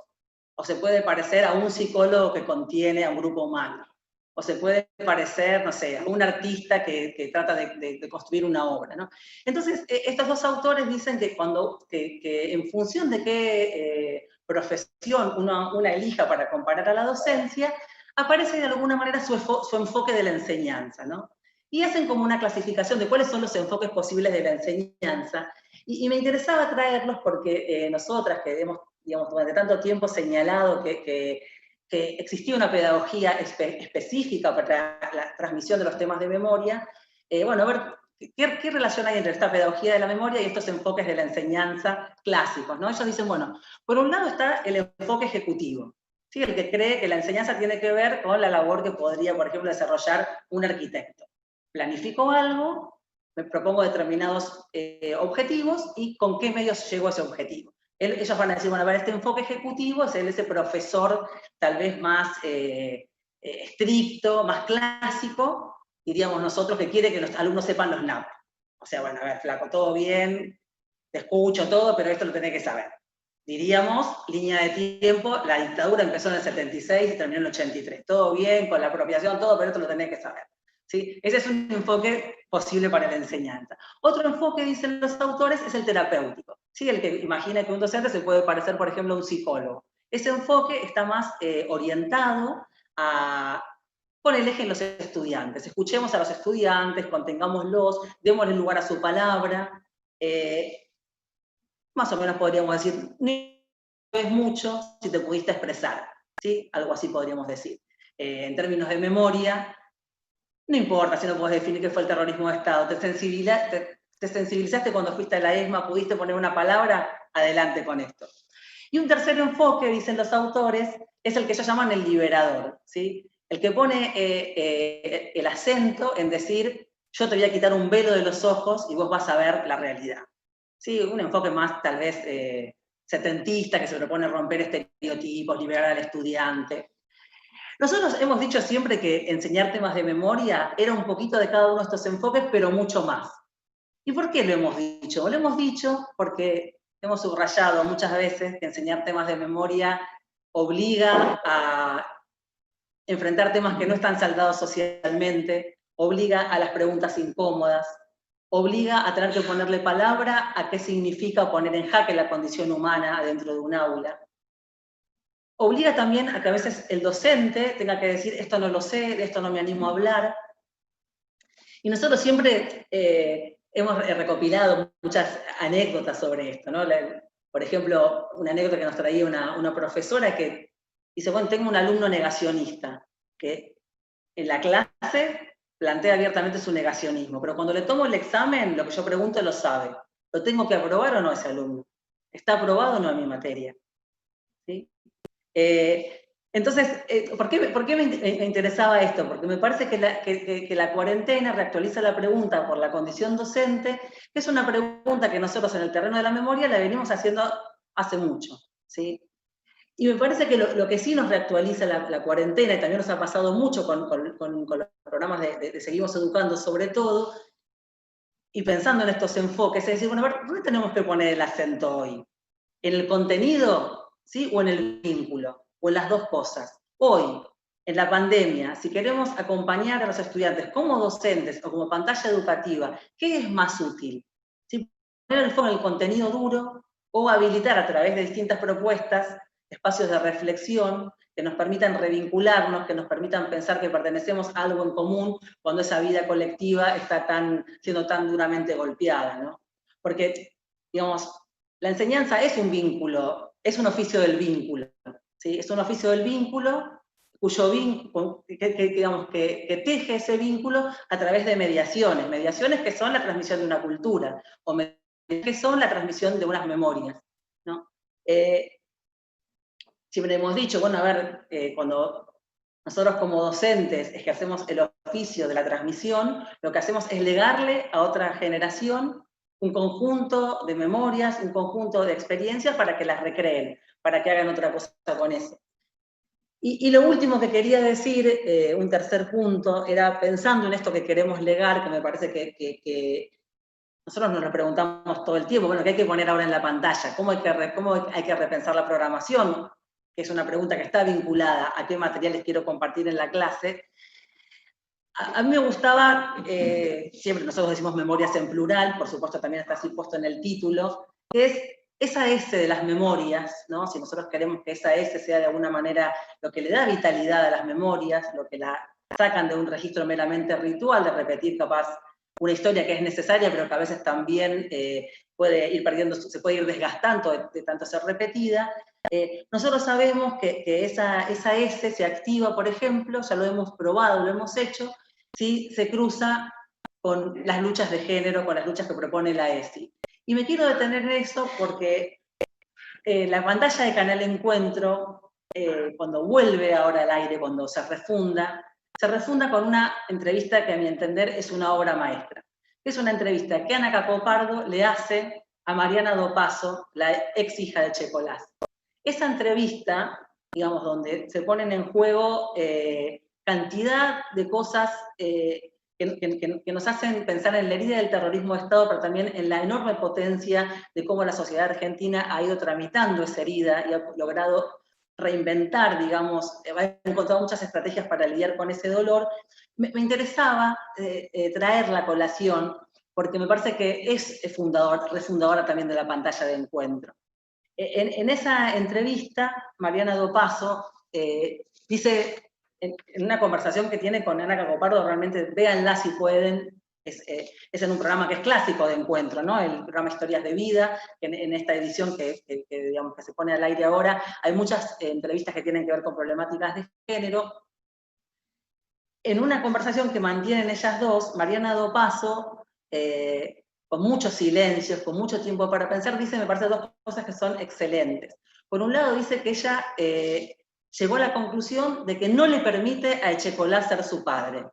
O se puede parecer a un psicólogo que contiene a un grupo humano. O se puede parecer, no sé, a un artista que trata de construir una obra, ¿no? Entonces, estos dos autores dicen que en función de qué profesión uno elija para comparar a la docencia, aparece de alguna manera su enfoque de la enseñanza, ¿no? Y hacen como una clasificación de cuáles son los enfoques posibles de la enseñanza, y me interesaba traerlos porque nosotras que hemos, digamos, durante tanto tiempo señalado que existía una pedagogía específica para la transmisión de los temas de memoria, bueno, a ver, ¿qué relación hay entre esta pedagogía de la memoria y estos enfoques de la enseñanza clásicos, ¿no? Ellos dicen, bueno, por un lado está el enfoque ejecutivo, ¿sí? El que cree que la enseñanza tiene que ver con la labor que podría, por ejemplo, desarrollar un arquitecto. Planifico algo, me propongo determinados objetivos y con qué medios llego a ese objetivo. Ellos van a decir, bueno, a ver, este enfoque ejecutivo es ese profesor tal vez más estricto, más clásico, diríamos nosotros, que quiere que los alumnos sepan los NAP. O sea, bueno, a ver, flaco, todo bien, te escucho todo, pero esto lo tenés que saber. Diríamos, línea de tiempo, la dictadura empezó en el 76 y terminó en el 83. Todo bien, con la apropiación, todo, pero esto lo tenés que saber. ¿Sí? Ese es un enfoque posible para la enseñanza. Otro enfoque, dicen los autores, es el terapéutico. ¿Sí? El que imagina que un docente se puede parecer, por ejemplo, a un psicólogo. Ese enfoque está más orientado a poner el eje en los estudiantes. Escuchemos a los estudiantes, contengámoslos, démosle lugar a su palabra. Más o menos podríamos decir, no es mucho si te pudiste expresar. ¿Sí? Algo así podríamos decir. En términos de memoria, no importa si no puedes definir qué fue el terrorismo de Estado, te sensibilizaste cuando fuiste a la ESMA, pudiste poner una palabra, adelante con esto. Y un tercer enfoque, dicen los autores, es el que ellos llaman el liberador, ¿sí? El que pone el acento en decir, yo te voy a quitar un velo de los ojos y vos vas a ver la realidad. ¿Sí? Un enfoque más tal vez setentista, que se propone romper estereotipos, liberar al estudiante. Nosotros hemos dicho siempre que enseñar temas de memoria era un poquito de cada uno de estos enfoques, pero mucho más. ¿Y por qué lo hemos dicho? Lo hemos dicho porque hemos subrayado muchas veces que enseñar temas de memoria obliga a enfrentar temas que no están saldados socialmente, obliga a las preguntas incómodas, obliga a tener que ponerle palabra a qué significa poner en jaque la condición humana dentro de un aula. Obliga también a que a veces el docente tenga que decir, esto no lo sé, de esto no me animo a hablar. Y nosotros siempre hemos recopilado muchas anécdotas sobre esto, ¿no? Por ejemplo, una anécdota que nos traía una profesora que dice, bueno, tengo un alumno negacionista, que en la clase plantea abiertamente su negacionismo, pero cuando le tomo el examen, lo que yo pregunto lo sabe. ¿Lo tengo que aprobar o no ese alumno? ¿Está aprobado o no en mi materia? ¿Sí? Entonces, ¿por qué me interesaba esto? Porque me parece que la cuarentena reactualiza la pregunta por la condición docente, que es una pregunta que nosotros en el terreno de la memoria la venimos haciendo hace mucho, ¿sí? Y me parece que lo que sí nos reactualiza la cuarentena, y también nos ha pasado mucho con los programas de Seguimos Educando sobre todo, y pensando en estos enfoques, es decir, bueno, a ver, ¿dónde tenemos que poner el acento hoy? ¿En el contenido, sí, o en el vínculo? O en las dos cosas. Hoy, en la pandemia, si queremos acompañar a los estudiantes como docentes o como pantalla educativa, ¿qué es más útil? ¿Sí? Poner el foco en el contenido duro o habilitar a través de distintas propuestas espacios de reflexión que nos permitan revincularnos, que nos permitan pensar que pertenecemos a algo en común cuando esa vida colectiva está siendo tan duramente golpeada, ¿no? Porque, digamos, la enseñanza es un vínculo, es un oficio del vínculo, ¿sí? Es un oficio del vínculo cuyo vínculo, que teje ese vínculo a través de mediaciones que son la transmisión de una cultura, o mediaciones que son la transmisión de unas memorias, ¿no? Siempre hemos dicho, bueno, a ver, cuando nosotros como docentes ejercemos el oficio de la transmisión, lo que hacemos es legarle a otra generación un conjunto de memorias, un conjunto de experiencias para que las recreen, para que hagan otra cosa con eso. Y lo último que quería decir, un tercer punto, era pensando en esto que queremos legar, que me parece que nosotros nos lo preguntamos todo el tiempo, bueno, ¿qué hay que poner ahora en la pantalla? ¿Cómo hay que repensar la programación? Que es una pregunta que está vinculada a qué materiales quiero compartir en la clase. A mí me gustaba, siempre nosotros decimos memorias en plural, por supuesto también está así puesto en el título, que es esa S de las memorias, ¿no? Si nosotros queremos que esa S sea de alguna manera lo que le da vitalidad a las memorias, lo que la sacan de un registro meramente ritual, de repetir capaz una historia que es necesaria, pero que a veces también puede ir perdiendo, se puede ir desgastando de tanto ser repetida. Nosotros sabemos que esa S se activa, por ejemplo, ya lo hemos probado, lo hemos hecho, si se cruza con las luchas de género, con las luchas que propone la ESI. Y me quiero detener en eso porque la pantalla de Canal Encuentro, cuando vuelve ahora al aire, cuando se refunda con una entrevista que a mi entender es una obra maestra. Es una entrevista que Ana Capopardo le hace a Mariana Dopaso, la ex hija de Checolás. Esa entrevista, digamos, donde se ponen en juego cantidad de cosas que nos hacen pensar en la herida del terrorismo de Estado, pero también en la enorme potencia de cómo la sociedad argentina ha ido tramitando esa herida y ha logrado reinventar, digamos, ha encontrado muchas estrategias para lidiar con ese dolor. Me interesaba traer la colación, porque me parece que es refundadora también de la pantalla de Encuentro. En esa entrevista, Mariana Dopaso dice, en una conversación que tiene con Ana Capopardo, realmente véanla si pueden, es en un programa que es clásico de Encuentro, ¿no? El programa Historias de Vida, en esta edición digamos, que se pone al aire ahora, hay muchas entrevistas que tienen que ver con problemáticas de género. En una conversación que mantienen ellas dos, Mariana Dopaso, con muchos silencios, con mucho tiempo para pensar, dice, me parece, dos cosas que son excelentes. Por un lado dice que ella llegó a la conclusión de que no le permite a Echecolá ser su padre.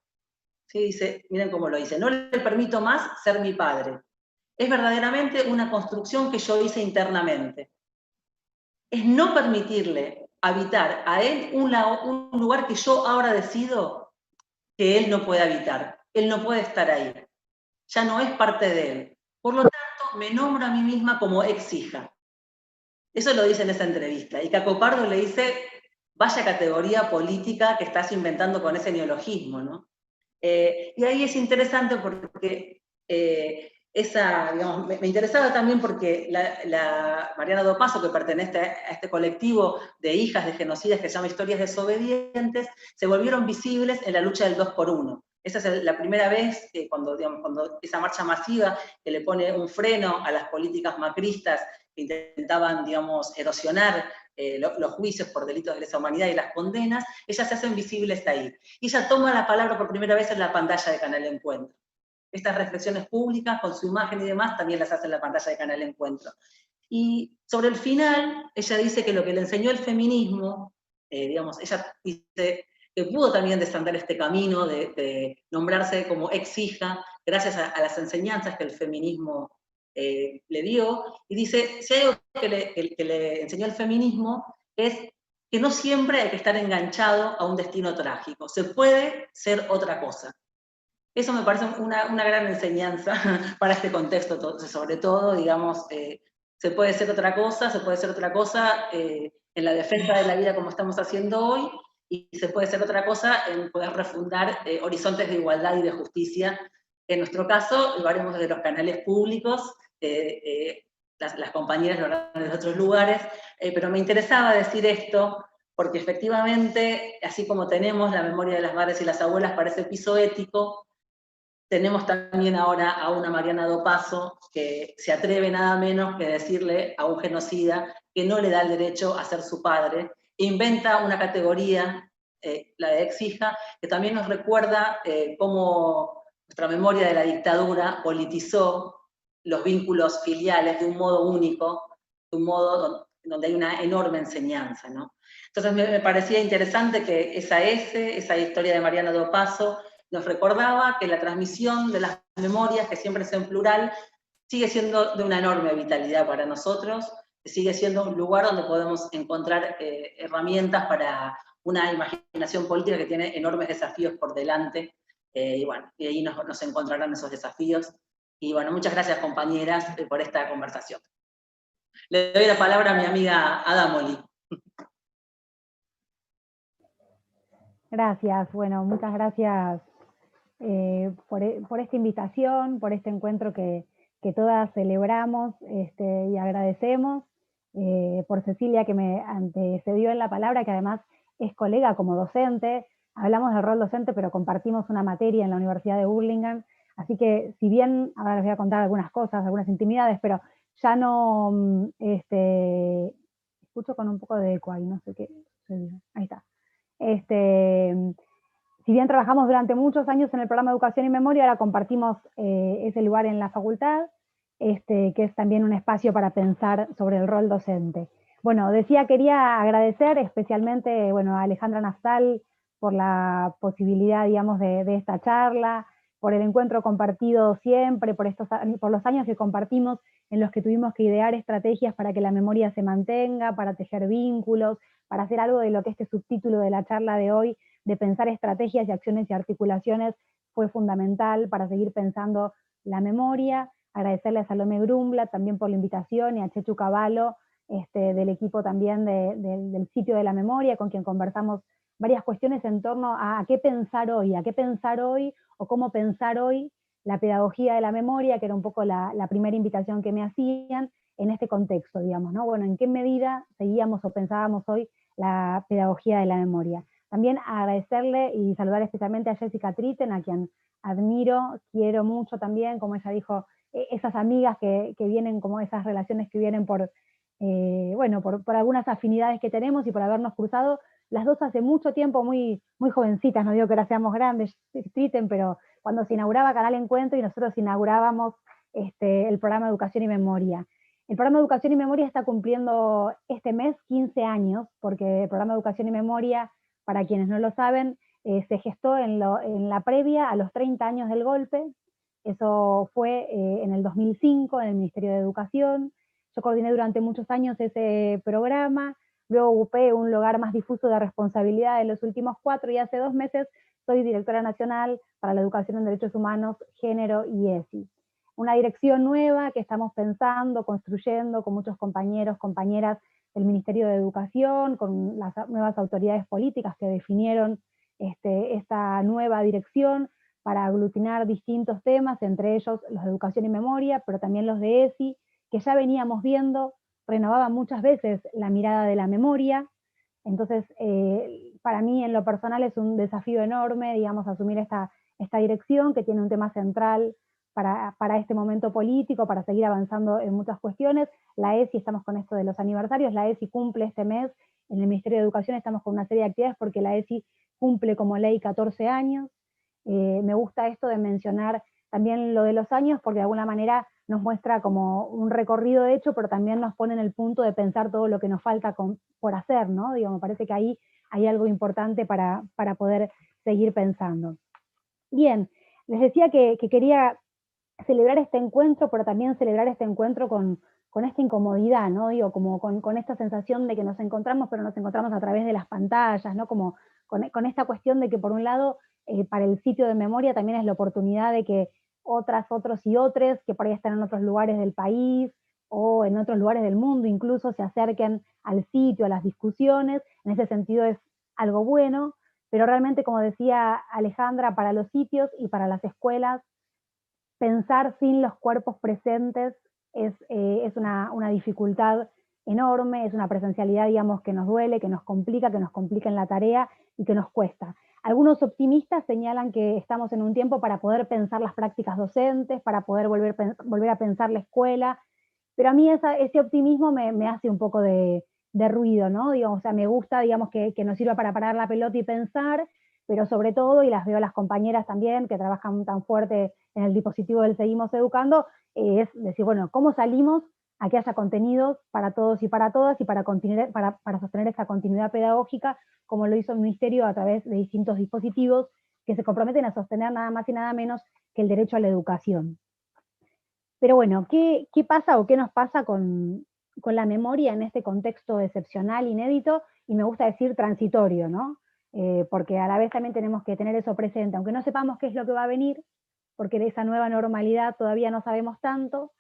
¿Sí? Dice, miren cómo lo dice, no le permito más ser mi padre. Es verdaderamente una construcción que yo hice internamente. Es no permitirle habitar a él un lugar que yo ahora decido que él no puede habitar. Él no puede estar ahí. Ya no es parte de él. Por lo tanto, me nombro a mí misma como ex hija. Eso lo dice en esa entrevista. Y Capopardo le dice, vaya categoría política que estás inventando con ese neologismo, ¿no? Y ahí es interesante porque digamos, me interesaba también porque la Mariana Dopaso, que pertenece a este colectivo de hijas de genocidas que se llama Historias Desobedientes, se volvieron visibles en la lucha del 2x1. Esa es la primera vez que cuando esa marcha masiva que le pone un freno a las políticas macristas que intentaban, digamos, erosionar los juicios por delitos de lesa humanidad y las condenas, ellas se hacen visibles ahí. Y ella toma la palabra por primera vez en la pantalla de Canal Encuentro. Estas reflexiones públicas, con su imagen y demás, también las hace en la pantalla de Canal Encuentro. Y sobre el final, ella dice que lo que le enseñó el feminismo, digamos, ella dice que pudo también desandar este camino de nombrarse como ex hija, gracias a las enseñanzas que el feminismo le dio, y dice, si hay algo que le enseñó el feminismo, es que no siempre hay que estar enganchado a un destino trágico, se puede ser otra cosa. Eso me parece una gran enseñanza para este contexto, sobre todo, digamos, se puede ser otra cosa en la defensa de la vida como estamos haciendo hoy, y se puede ser otra cosa en poder refundar horizontes de igualdad y de justicia. En nuestro caso, lo haremos desde los canales públicos, las compañeras lo harán desde otros lugares, pero me interesaba decir esto, porque efectivamente, así como tenemos la memoria de las madres y las abuelas para ese piso ético, tenemos también ahora a una Mariana Dopaso que se atreve nada menos que decirle a un genocida que no le da el derecho a ser su padre, e inventa una categoría, la de ex hija, que también nos recuerda cómo nuestra memoria de la dictadura politizó los vínculos filiales de un modo único, de un modo donde hay una enorme enseñanza, ¿no? Entonces me parecía interesante que esa historia de Mariana Dopaso, nos recordaba que la transmisión de las memorias, que siempre es en plural, sigue siendo de una enorme vitalidad para nosotros, sigue siendo un lugar donde podemos encontrar herramientas para una imaginación política que tiene enormes desafíos por delante, y bueno, y ahí nos encontrarán esos desafíos. Y bueno, muchas gracias, compañeras, por esta conversación. Le doy la palabra a mi amiga Ada Moli. Gracias, bueno, muchas gracias por esta invitación, por este encuentro que que todas celebramos y agradecemos, por Cecilia que me antecedió en la palabra, que además es colega como docente. Hablamos del rol docente, pero compartimos una materia en la Universidad de Burlingame, así que si bien, ahora les voy a contar algunas cosas, algunas intimidades, pero ya no, escucho con un poco de eco ahí, no sé qué sucedió. Ahí está. Si bien trabajamos durante muchos años en el programa de Educación y Memoria, ahora compartimos ese lugar en la facultad, que es también un espacio para pensar sobre el rol docente. Bueno, quería agradecer especialmente, bueno, a Alejandra Naftal por la posibilidad, digamos, de esta charla, por el encuentro compartido siempre, por los años que compartimos en los que tuvimos que idear estrategias para que la memoria se mantenga, para tejer vínculos, para hacer algo de lo que este subtítulo de la charla de hoy, de pensar estrategias y acciones y articulaciones, fue fundamental para seguir pensando la memoria. Agradecerle a Salomé Grumbla también por la invitación y a Chechu Cavallo, del equipo también del sitio de la memoria, con quien conversamos varias cuestiones en torno a qué pensar hoy, o cómo pensar hoy la pedagogía de la memoria, que era un poco la primera invitación que me hacían en este contexto, digamos, ¿no? Bueno, ¿en qué medida seguíamos o pensábamos hoy la pedagogía de la memoria? También agradecerle y saludar especialmente a Jessica Tritten, a quien admiro, quiero mucho también, como ella dijo, esas amigas que vienen, como esas relaciones que vienen por algunas afinidades que tenemos y por habernos cruzado, las dos hace mucho tiempo, muy, muy jovencitas, no digo que ahora seamos grandes, Tritten, pero cuando se inauguraba Canal Encuentro y nosotros inaugurábamos el programa Educación y Memoria. El programa Educación y Memoria está cumpliendo este mes 15 años, porque el programa Educación y Memoria, para quienes no lo saben, se gestó en la previa a los 30 años del golpe. Eso fue en el 2005 en el Ministerio de Educación. Yo coordiné durante muchos años ese programa, luego ocupé un lugar más difuso de responsabilidad en los últimos 4 y hace 2 meses soy directora nacional para la educación en derechos humanos, género y ESI. Una dirección nueva que estamos pensando, construyendo con muchos compañeros, compañeras del Ministerio de Educación, con las nuevas autoridades políticas que definieron esta nueva dirección para aglutinar distintos temas, entre ellos los de educación y memoria, pero también los de ESI, que ya veníamos viendo, renovaban muchas veces la mirada de la memoria. Entonces, para mí en lo personal es un desafío enorme, digamos, asumir esta dirección que tiene un tema central para este momento político, para seguir avanzando en muchas cuestiones. La ESI, estamos con esto de los aniversarios, la ESI cumple este mes, en el Ministerio de Educación estamos con una serie de actividades porque la ESI cumple como ley 14 años. Me gusta esto de mencionar también lo de los años porque de alguna manera nos muestra como un recorrido de hecho, pero también nos pone en el punto de pensar todo lo que nos falta por hacer, ¿no? Digo, me parece que ahí hay algo importante para poder seguir pensando. Bien, les decía que quería celebrar este encuentro, pero también celebrar este encuentro con esta incomodidad, ¿no? Digo, como con esta sensación de que nos encontramos, pero nos encontramos a través de las pantallas, ¿no? Como con esta cuestión de que por un lado, para el sitio de memoria también es la oportunidad de que otros y otros que por ahí están en otros lugares del país o en otros lugares del mundo incluso se acerquen al sitio, a las discusiones. En ese sentido es algo bueno, pero realmente, como decía Alejandra, para los sitios y para las escuelas, pensar sin los cuerpos presentes es una dificultad enorme, es una presencialidad, digamos, que nos duele, que nos complica en la tarea y que nos cuesta. Algunos optimistas señalan que estamos en un tiempo para poder pensar las prácticas docentes, para poder volver a pensar la escuela, pero a mí ese optimismo me hace un poco de ruido, ¿no? Digamos, o sea, me gusta, digamos, que nos sirva para parar la pelota y pensar, pero sobre todo, y las veo a las compañeras también que trabajan tan fuerte en el dispositivo del Seguimos Educando, es decir, bueno, ¿cómo salimos a que haya contenidos para todos y para todas y para sostener esa continuidad pedagógica, como lo hizo el Ministerio a través de distintos dispositivos que se comprometen a sostener nada más y nada menos que el derecho a la educación? Pero bueno, ¿qué pasa o qué nos pasa con la memoria en este contexto excepcional, inédito, y me gusta decir transitorio, ¿no? Porque a la vez también tenemos que tener eso presente, aunque no sepamos qué es lo que va a venir, porque de esa nueva normalidad todavía no sabemos tanto,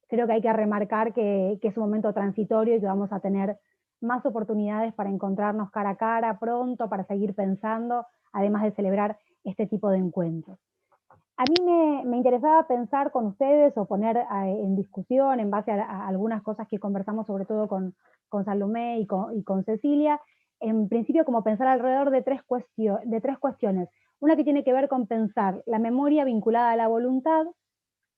creo que hay que remarcar que es un momento transitorio y que vamos a tener más oportunidades para encontrarnos cara a cara pronto, para seguir pensando, además de celebrar este tipo de encuentros. A mí me interesaba pensar con ustedes o poner en discusión en base a algunas cosas que conversamos sobre todo con Salomé y con Cecilia, en principio como pensar alrededor de tres cuestiones. Una que tiene que ver con pensar la memoria vinculada a la voluntad,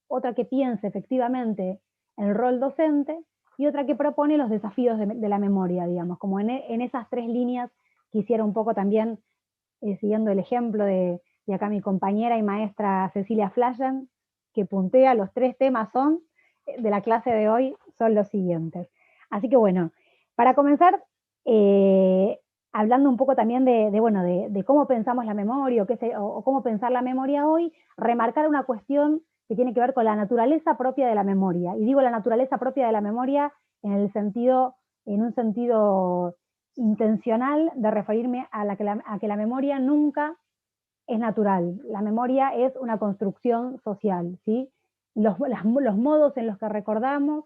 otra que piense efectivamente el rol docente y otra que propone los desafíos de la memoria, digamos, como en esas tres líneas quisiera un poco también, siguiendo el ejemplo de acá mi compañera y maestra Cecilia Flashen, que puntea los tres temas de la clase de hoy, son los siguientes. Así que bueno, para comenzar, hablando un poco también de cómo pensamos la memoria o cómo pensar la memoria hoy, remarcar una cuestión que tiene que ver con la naturaleza propia de la memoria. Y digo la naturaleza propia de la memoria en un sentido intencional de referirme a que la memoria nunca es natural. La memoria es una construcción social, ¿sí? Los modos en los que recordamos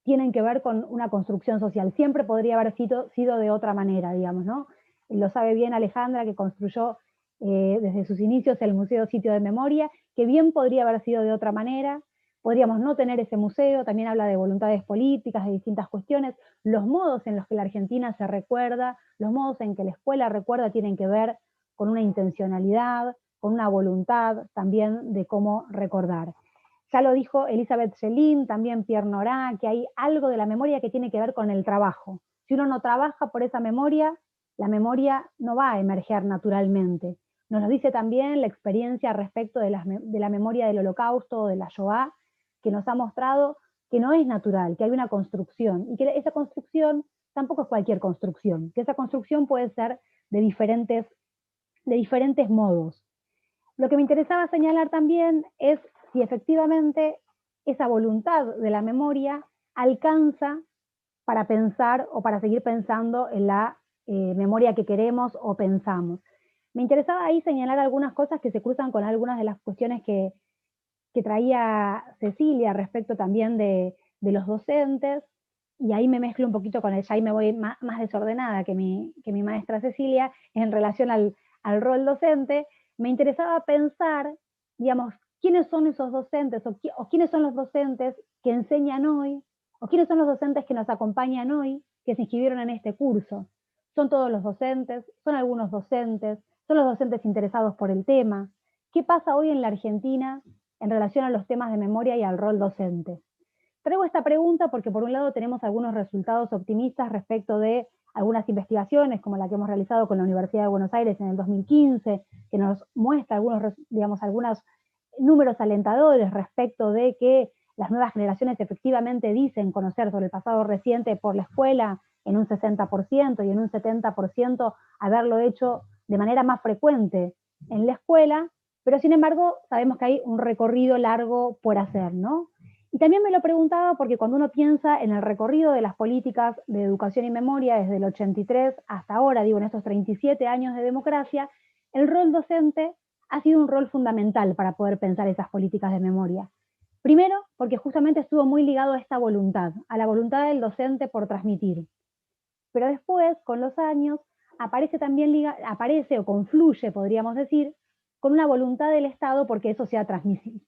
tienen que ver con una construcción social. Siempre podría haber sido de otra manera, digamos, ¿no? Lo sabe bien Alejandra, que construyó desde sus inicios el Museo Sitio de Memoria, que bien podría haber sido de otra manera. Podríamos no tener ese museo, también habla de voluntades políticas, de distintas cuestiones. Los modos en los que la Argentina se recuerda, los modos en que la escuela recuerda tienen que ver con una intencionalidad, con una voluntad también de cómo recordar. Ya lo dijo Elizabeth Schelin, también Pierre Nora, que hay algo de la memoria que tiene que ver con el trabajo. Si uno no trabaja por esa memoria, la memoria no va a emerger naturalmente. Nos lo dice también la experiencia respecto de la memoria del Holocausto o de la Shoah, que nos ha mostrado que no es natural, que hay una construcción, y que esa construcción tampoco es cualquier construcción, que esa construcción puede ser de diferentes modos. Lo que me interesaba señalar también es si efectivamente esa voluntad de la memoria alcanza para pensar o para seguir pensando en la memoria que queremos o pensamos. Me interesaba ahí señalar algunas cosas que se cruzan con algunas de las cuestiones que traía Cecilia respecto también de los docentes, y ahí me mezclo un poquito con ella, ahí me voy más desordenada que mi maestra Cecilia en relación al rol docente. Me interesaba pensar, digamos, quiénes son esos docentes o quiénes son los docentes que enseñan hoy, o quiénes son los docentes que nos acompañan hoy, que se inscribieron en este curso. ¿Son todos los docentes? ¿Son algunos docentes? ¿Son los docentes interesados por el tema? ¿Qué pasa hoy en la Argentina en relación a los temas de memoria y al rol docente? Traigo esta pregunta porque por un lado tenemos algunos resultados optimistas respecto de algunas investigaciones, como la que hemos realizado con la Universidad de Buenos Aires en el 2015, que nos muestra algunos números alentadores respecto de que las nuevas generaciones efectivamente dicen conocer sobre el pasado reciente por la escuela en un 60% y en un 70% haberlo hecho de manera más frecuente en la escuela, pero sin embargo sabemos que hay un recorrido largo por hacer, ¿no? Y también me lo preguntaba porque cuando uno piensa en el recorrido de las políticas de educación y memoria desde el 83 hasta ahora, digo, en estos 37 años de democracia, el rol docente ha sido un rol fundamental para poder pensar esas políticas de memoria. Primero, porque justamente estuvo muy ligado a esta voluntad, a la voluntad del docente por transmitir. Pero después, con los años, aparece o confluye, podríamos decir, con una voluntad del Estado porque eso se ha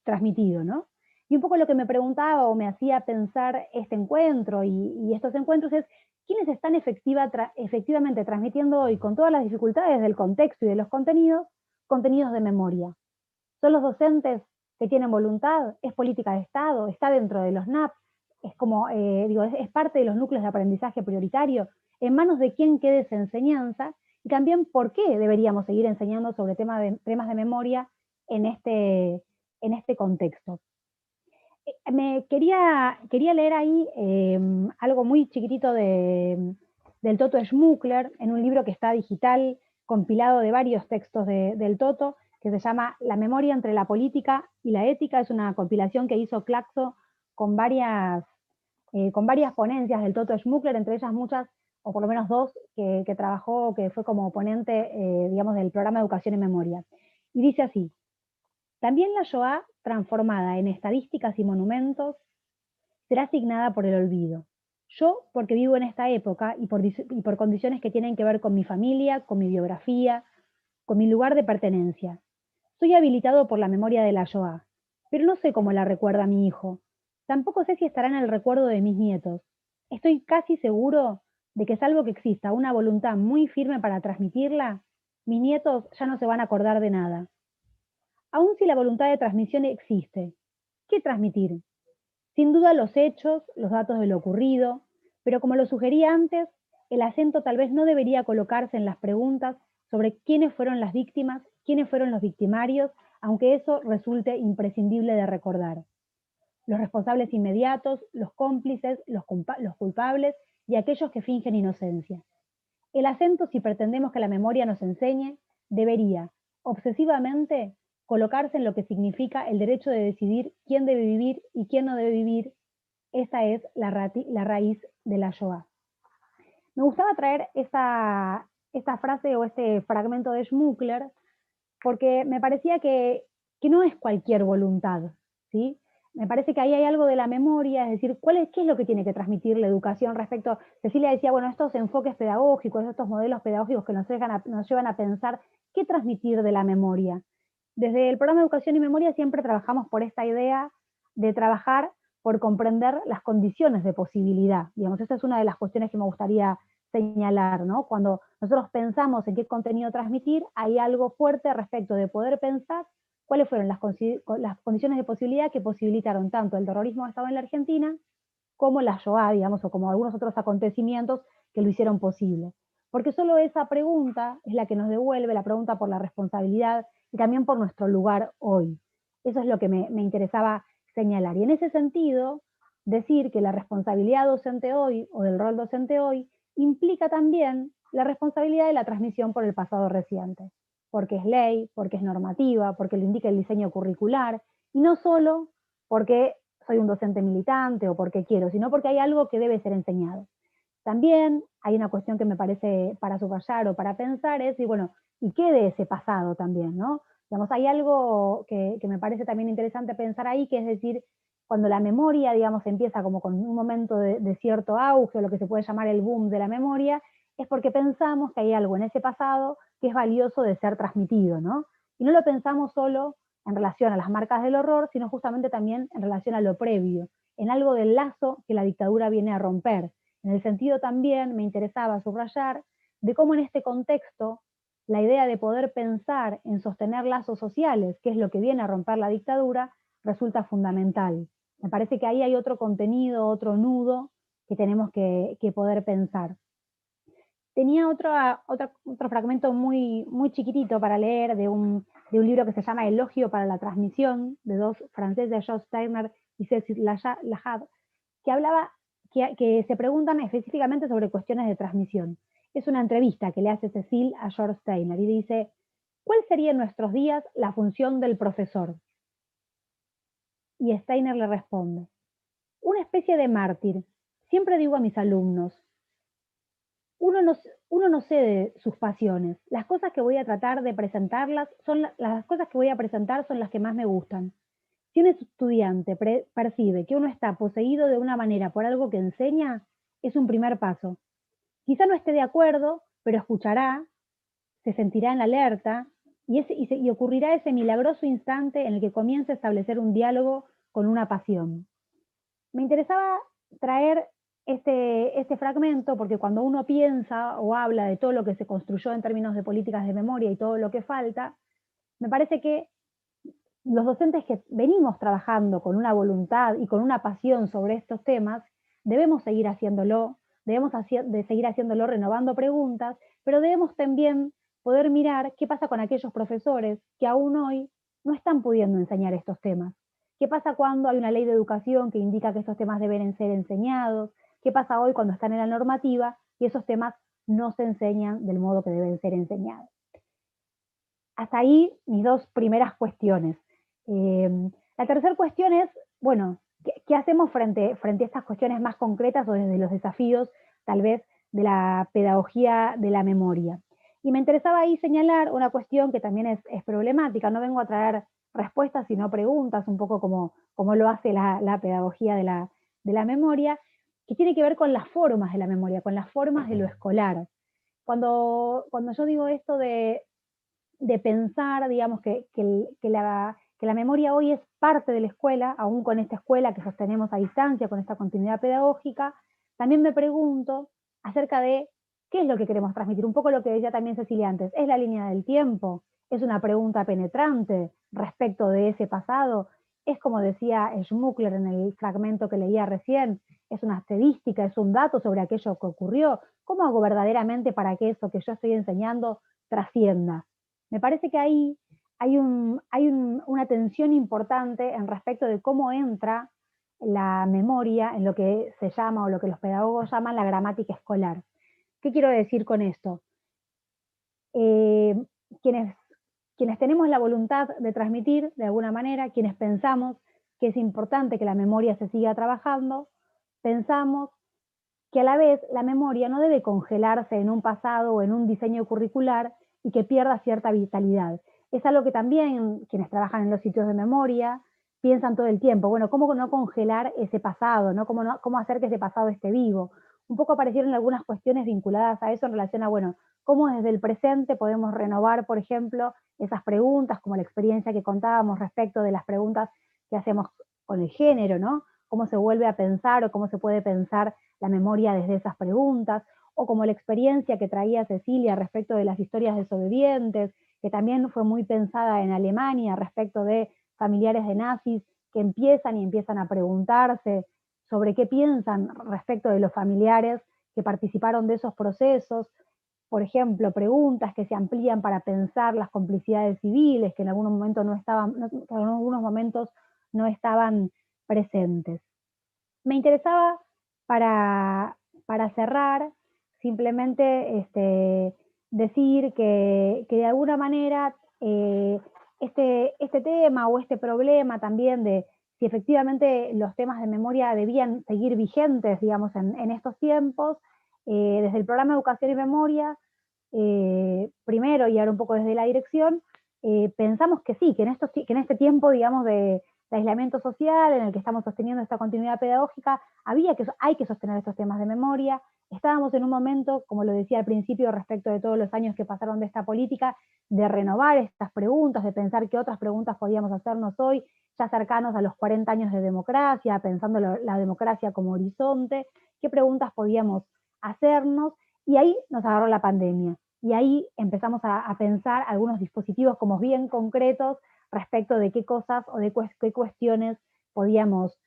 transmitido, ¿no? Y un poco lo que me preguntaba o me hacía pensar este encuentro y estos encuentros es quiénes están efectivamente transmitiendo hoy, con todas las dificultades del contexto y de los contenidos de memoria. ¿Son los docentes que tienen voluntad? ¿Es política de Estado? ¿Está dentro de los NAP? Es como, es parte de los núcleos de aprendizaje prioritario. ¿En manos de quién queda esa enseñanza? Y también, ¿por qué deberíamos seguir enseñando sobre temas de memoria en este contexto? Me quería leer ahí algo muy chiquitito del Toto Schmuckler, en un libro que está digital, compilado de varios textos del Toto, que se llama La memoria entre la política y la ética. Es una compilación que hizo Claxo con varias ponencias del Toto Schmuckler, entre ellas muchas, o por lo menos dos, que trabajó, que fue como ponente, digamos, del programa de Educación y Memoria. Y dice así: también la Shoah, transformada en estadísticas y monumentos, será asignada por el olvido. Yo, porque vivo en esta época y por condiciones que tienen que ver con mi familia, con mi biografía, con mi lugar de pertenencia. Soy habilitado por la memoria de la Shoah, pero no sé cómo la recuerda mi hijo. Tampoco sé si estará en el recuerdo de mis nietos. Estoy casi seguro de que salvo que exista una voluntad muy firme para transmitirla, mis nietos ya no se van a acordar de nada. Aun si la voluntad de transmisión existe, ¿qué transmitir? Sin duda los hechos, los datos de lo ocurrido, pero como lo sugerí antes, el acento tal vez no debería colocarse en las preguntas sobre quiénes fueron las víctimas, quiénes fueron los victimarios, aunque eso resulte imprescindible de recordar. Los responsables inmediatos, los cómplices, los culpables y aquellos que fingen inocencia. El acento, si pretendemos que la memoria nos enseñe, debería, obsesivamente, colocarse en lo que significa el derecho de decidir quién debe vivir y quién no debe vivir. Esa es la raíz de la Shoah. Me gustaba traer esta frase o este fragmento de Schmuckler porque me parecía que no es cualquier voluntad, ¿sí? Me parece que ahí hay algo de la memoria, es decir, ¿qué es lo que tiene que transmitir la educación respecto? Cecilia decía, bueno, estos enfoques pedagógicos, estos modelos pedagógicos que nos llevan a pensar qué transmitir de la memoria. Desde el programa de Educación y Memoria siempre trabajamos por esta idea de trabajar por comprender las condiciones de posibilidad. Digamos, esta es una de las cuestiones que me gustaría señalar, ¿no? Cuando nosotros pensamos en qué contenido transmitir, hay algo fuerte respecto de poder pensar cuáles fueron las condiciones de posibilidad que posibilitaron tanto el terrorismo de Estado en la Argentina como la Shoah, digamos, o como algunos otros acontecimientos que lo hicieron posible. Porque solo esa pregunta es la que nos devuelve la pregunta por la responsabilidad y también por nuestro lugar hoy. Eso es lo que me interesaba señalar. Y en ese sentido, decir que la responsabilidad docente hoy, o del rol docente hoy, implica también la responsabilidad de la transmisión por el pasado reciente, porque es ley, porque es normativa, porque lo indica el diseño curricular, y no solo porque soy un docente militante o porque quiero, sino porque hay algo que debe ser enseñado. También hay una cuestión que me parece para subrayar o para pensar es, y bueno, ¿y qué de ese pasado también, no? Digamos, hay algo que me parece también interesante pensar ahí, que es decir, cuando la memoria, digamos, empieza como con un momento de cierto auge, o lo que se puede llamar el boom de la memoria, es porque pensamos que hay algo en ese pasado que es valioso de ser transmitido, ¿no? Y no lo pensamos solo en relación a las marcas del horror, sino justamente también en relación a lo previo, en algo del lazo que la dictadura viene a romper. En el sentido también me interesaba subrayar de cómo en este contexto la idea de poder pensar en sostener lazos sociales, que es lo que viene a romper la dictadura, resulta fundamental. Me parece que ahí hay otro contenido, otro nudo que tenemos que poder pensar. Tenía otro fragmento muy, muy chiquitito para leer de un libro que se llama Elogio para la transmisión, de dos franceses, George Steiner y Cécile Lahat, que hablaba, que se preguntan específicamente sobre cuestiones de transmisión. Es una entrevista que le hace Cécile a George Steiner y dice, ¿cuál sería en nuestros días la función del profesor? Y Steiner le responde, una especie de mártir. Siempre digo a mis alumnos, uno no cede sus pasiones. Las cosas que voy a tratar de presentarlas las cosas que voy a presentar son las que más me gustan. Si un estudiante percibe que uno está poseído de una manera por algo que enseña, es un primer paso. Quizá no esté de acuerdo, pero escuchará, se sentirá en alerta y ocurrirá ese milagroso instante en el que comienza a establecer un diálogo con una pasión. Me interesaba traer este fragmento porque cuando uno piensa o habla de todo lo que se construyó en términos de políticas de memoria y todo lo que falta, me parece que los docentes que venimos trabajando con una voluntad y con una pasión sobre estos temas, debemos seguir haciéndolo, seguir haciéndolo renovando preguntas, pero debemos también poder mirar qué pasa con aquellos profesores que aún hoy no están pudiendo enseñar estos temas. ¿Qué pasa cuando hay una ley de educación que indica que estos temas deben ser enseñados? ¿Qué pasa hoy cuando están en la normativa y esos temas no se enseñan del modo que deben ser enseñados? Hasta ahí mis dos primeras cuestiones. La tercera cuestión es, bueno, ¿qué hacemos frente a estas cuestiones más concretas o desde los desafíos, tal vez, de la pedagogía de la memoria? Y me interesaba ahí señalar una cuestión que también es problemática. No vengo a traer respuestas, sino preguntas, un poco como lo hace la pedagogía de la memoria, que tiene que ver con las formas de la memoria, con las formas de lo escolar. Cuando yo digo esto de de pensar, digamos, que la memoria hoy es parte de la escuela, aún con esta escuela que sostenemos a distancia, con esta continuidad pedagógica, también me pregunto acerca de qué es lo que queremos transmitir, un poco lo que decía también Cecilia antes, ¿es la línea del tiempo? ¿Es una pregunta penetrante respecto de ese pasado? Es como decía Schmuckler en el fragmento que leía recién, es una estadística, es un dato sobre aquello que ocurrió. ¿Cómo hago verdaderamente para que eso que yo estoy enseñando trascienda? Me parece que ahí hay una tensión importante en respecto de cómo entra la memoria en lo que se llama o lo que los pedagogos llaman la gramática escolar. ¿Qué quiero decir con esto? Quienes tenemos la voluntad de transmitir de alguna manera, quienes pensamos que es importante que la memoria se siga trabajando, pensamos que a la vez la memoria no debe congelarse en un pasado o en un diseño curricular y que pierda cierta vitalidad. Es algo que también quienes trabajan en los sitios de memoria piensan todo el tiempo. Bueno, ¿cómo no congelar ese pasado? ¿No? ¿Cómo hacer que ese pasado esté vivo? Un poco aparecieron algunas cuestiones vinculadas a eso en relación a, bueno, cómo desde el presente podemos renovar, por ejemplo, esas preguntas, como la experiencia que contábamos respecto de las preguntas que hacemos con el género, ¿no? Cómo se vuelve a pensar o cómo se puede pensar la memoria desde esas preguntas, o como la experiencia que traía Cecilia respecto de las historias desobedientes, que también fue muy pensada en Alemania respecto de familiares de nazis que empiezan a preguntarse sobre qué piensan respecto de los familiares que participaron de esos procesos. Por ejemplo, preguntas que se amplían para pensar las complicidades civiles, que en algunos momentos no estaban presentes. Me interesaba para cerrar simplemente decir que de alguna manera este tema o este problema también de si efectivamente los temas de memoria debían seguir vigentes, digamos, en estos tiempos, desde el programa Educación y Memoria, primero y ahora un poco desde la dirección, pensamos que sí, que en este tiempo, digamos, de aislamiento social en el que estamos sosteniendo esta continuidad pedagógica, hay que sostener estos temas de memoria. Estábamos en un momento, como lo decía al principio, respecto de todos los años que pasaron de esta política, de renovar estas preguntas, de pensar qué otras preguntas podíamos hacernos hoy, ya cercanos a los 40 años de democracia, pensando la democracia como horizonte, qué preguntas podíamos hacernos, y ahí nos agarró la pandemia. Y ahí empezamos a pensar algunos dispositivos como bien concretos respecto de qué cosas o de qué cuestiones podíamos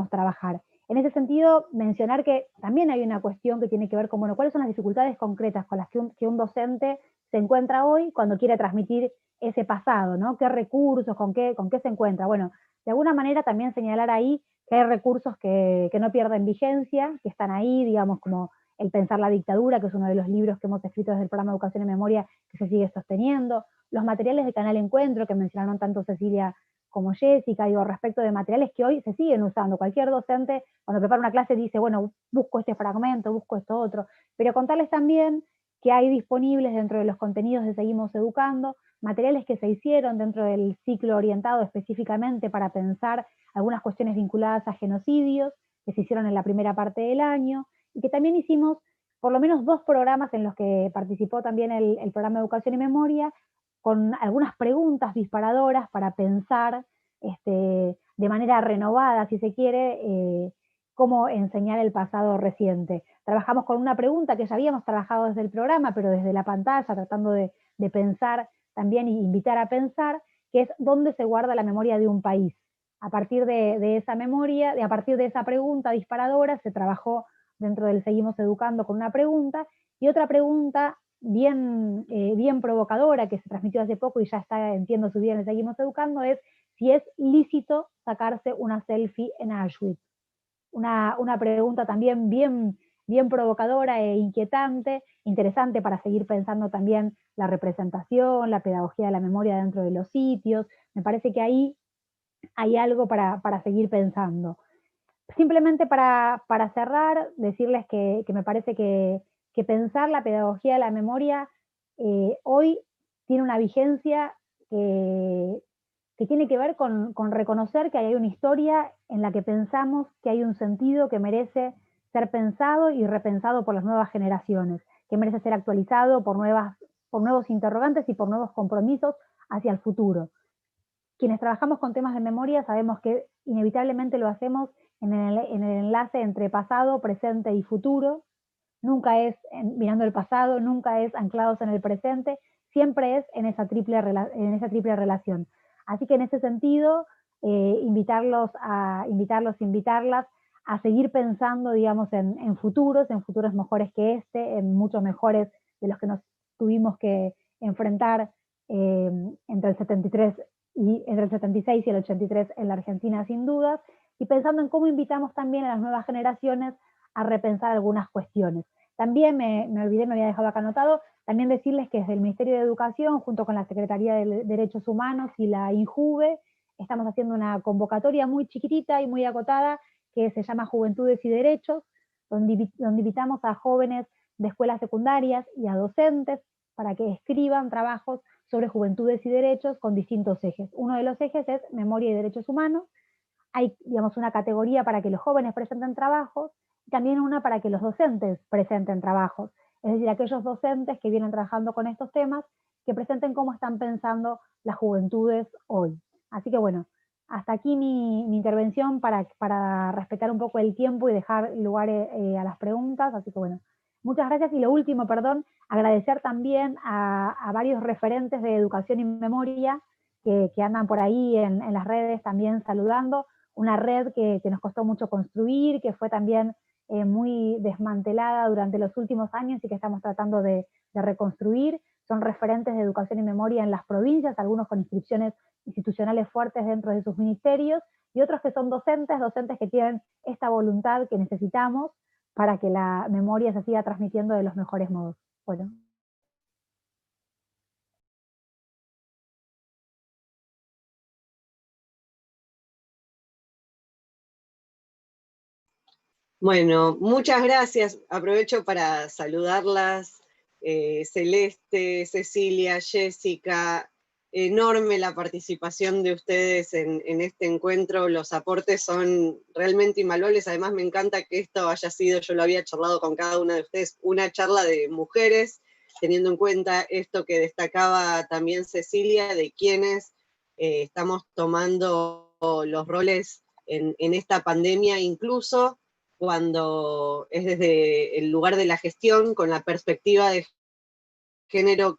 trabajar. En ese sentido, mencionar que también hay una cuestión que tiene que ver con, bueno, cuáles son las dificultades concretas con las que un docente se encuentra hoy cuando quiere transmitir ese pasado, ¿no? ¿Qué recursos, con qué se encuentra? Bueno, de alguna manera también señalar ahí que hay recursos que no pierden vigencia, que están ahí, digamos, como El pensar la dictadura, que es uno de los libros que hemos escrito desde el programa Educación y Memoria, que se sigue sosteniendo, los materiales de Canal Encuentro, que mencionaron tanto Cecilia como Jessica, digo, respecto de materiales que hoy se siguen usando. Cualquier docente, cuando prepara una clase, dice, bueno, busco este fragmento, busco esto otro, pero contarles también que hay disponibles dentro de los contenidos de Seguimos Educando, materiales que se hicieron dentro del ciclo orientado específicamente para pensar algunas cuestiones vinculadas a genocidios, que se hicieron en la primera parte del año, y que también hicimos por lo menos 2 programas en los que participó también el programa Educación y Memoria, con algunas preguntas disparadoras para pensar de manera renovada, si se quiere, cómo enseñar el pasado reciente. Trabajamos con una pregunta que ya habíamos trabajado desde el programa, pero desde la pantalla, tratando de pensar también y invitar a pensar, que es dónde se guarda la memoria de un país. A partir de esa memoria, a partir de esa pregunta disparadora, se trabajó dentro del Seguimos Educando con una pregunta, y otra pregunta bien provocadora que se transmitió hace poco y ya está, entiendo, subida en el Seguimos Educando, es si es lícito sacarse una selfie en Auschwitz. Una pregunta también bien provocadora e inquietante, interesante para seguir pensando también la representación, la pedagogía de la memoria dentro de los sitios. Me parece que ahí hay algo para seguir pensando. Simplemente para cerrar, decirles que me parece que pensar la pedagogía de la memoria hoy tiene una vigencia que tiene que ver con reconocer que hay una historia en la que pensamos que hay un sentido que merece ser pensado y repensado por las nuevas generaciones, que merece ser actualizado por por nuevos interrogantes y por nuevos compromisos hacia el futuro. Quienes trabajamos con temas de memoria sabemos que inevitablemente lo hacemos en el enlace entre pasado, presente y futuro. Nunca es mirando el pasado, nunca es anclados en el presente, siempre es en esa triple relación. Así que en ese sentido, invitarlas a seguir pensando, digamos, en futuros mejores que este, en muchos mejores de los que nos tuvimos que enfrentar entre el 76 y el 83 en la Argentina, sin dudas, y pensando en cómo invitamos también a las nuevas generaciones a repensar algunas cuestiones. También me olvidé, me había dejado acá anotado, también decirles que desde el Ministerio de Educación, junto con la Secretaría de Derechos Humanos y la INJUVE, estamos haciendo una convocatoria muy chiquitita y muy acotada que se llama Juventudes y Derechos, donde invitamos a jóvenes de escuelas secundarias y a docentes para que escriban trabajos sobre juventudes y derechos con distintos ejes. Uno de los ejes es memoria y derechos humanos. Hay, digamos, una categoría para que los jóvenes presenten trabajos y también una para que los docentes presenten trabajos. Es decir, aquellos docentes que vienen trabajando con estos temas, que presenten cómo están pensando las juventudes hoy. Así que bueno, hasta aquí mi intervención para respetar un poco el tiempo y dejar lugar a las preguntas. Así que bueno, muchas gracias. Y lo último, perdón, agradecer también a varios referentes de educación y memoria que andan por ahí en las redes también saludando. Una red que nos costó mucho construir, que fue también muy desmantelada durante los últimos años y que estamos tratando de reconstruir. Son referentes de educación y memoria en las provincias, algunos con inscripciones institucionales fuertes dentro de sus ministerios, y otros que son docentes que tienen esta voluntad que necesitamos para que la memoria se siga transmitiendo de los mejores modos. Bueno. Bueno, muchas gracias. Aprovecho para saludarlas. Celeste, Cecilia, Jessica, enorme la participación de ustedes en este encuentro. Los aportes son realmente invaluables. Además, me encanta que esto haya sido, yo lo había charlado con cada una de ustedes, una charla de mujeres, teniendo en cuenta esto que destacaba también Cecilia, de quienes estamos tomando los roles en esta pandemia, incluso cuando es desde el lugar de la gestión, con la perspectiva de género,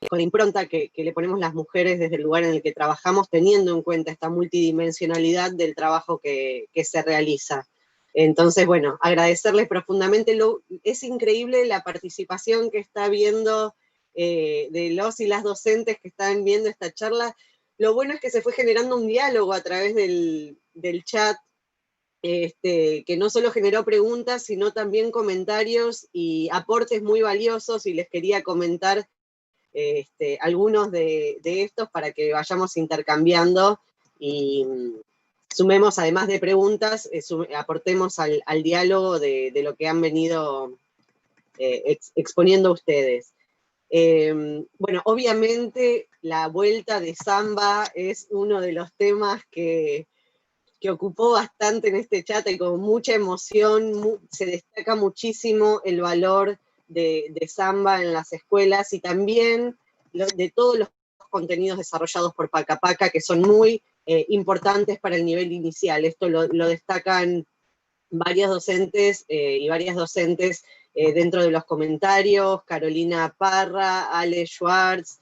con la impronta que le ponemos las mujeres desde el lugar en el que trabajamos, teniendo en cuenta esta multidimensionalidad del trabajo que se realiza. Entonces, bueno, agradecerles profundamente. Es increíble la participación que está viendo de los y las docentes que están viendo esta charla. Lo bueno es que se fue generando un diálogo a través del chat, que no solo generó preguntas, sino también comentarios y aportes muy valiosos, y les quería comentar algunos de estos para que vayamos intercambiando y sumemos, además de preguntas, aportemos al diálogo de lo que han venido exponiendo ustedes. Bueno, obviamente la vuelta de Zamba es uno de los temas que ocupó bastante en este chat y con mucha emoción. Se destaca muchísimo el valor de Zamba en las escuelas y también de todos los contenidos desarrollados por Paca Paca, que son muy importantes para el nivel inicial. Esto lo destacan varios docentes y varias docentes dentro de los comentarios: Carolina Parra, Ale Schwartz.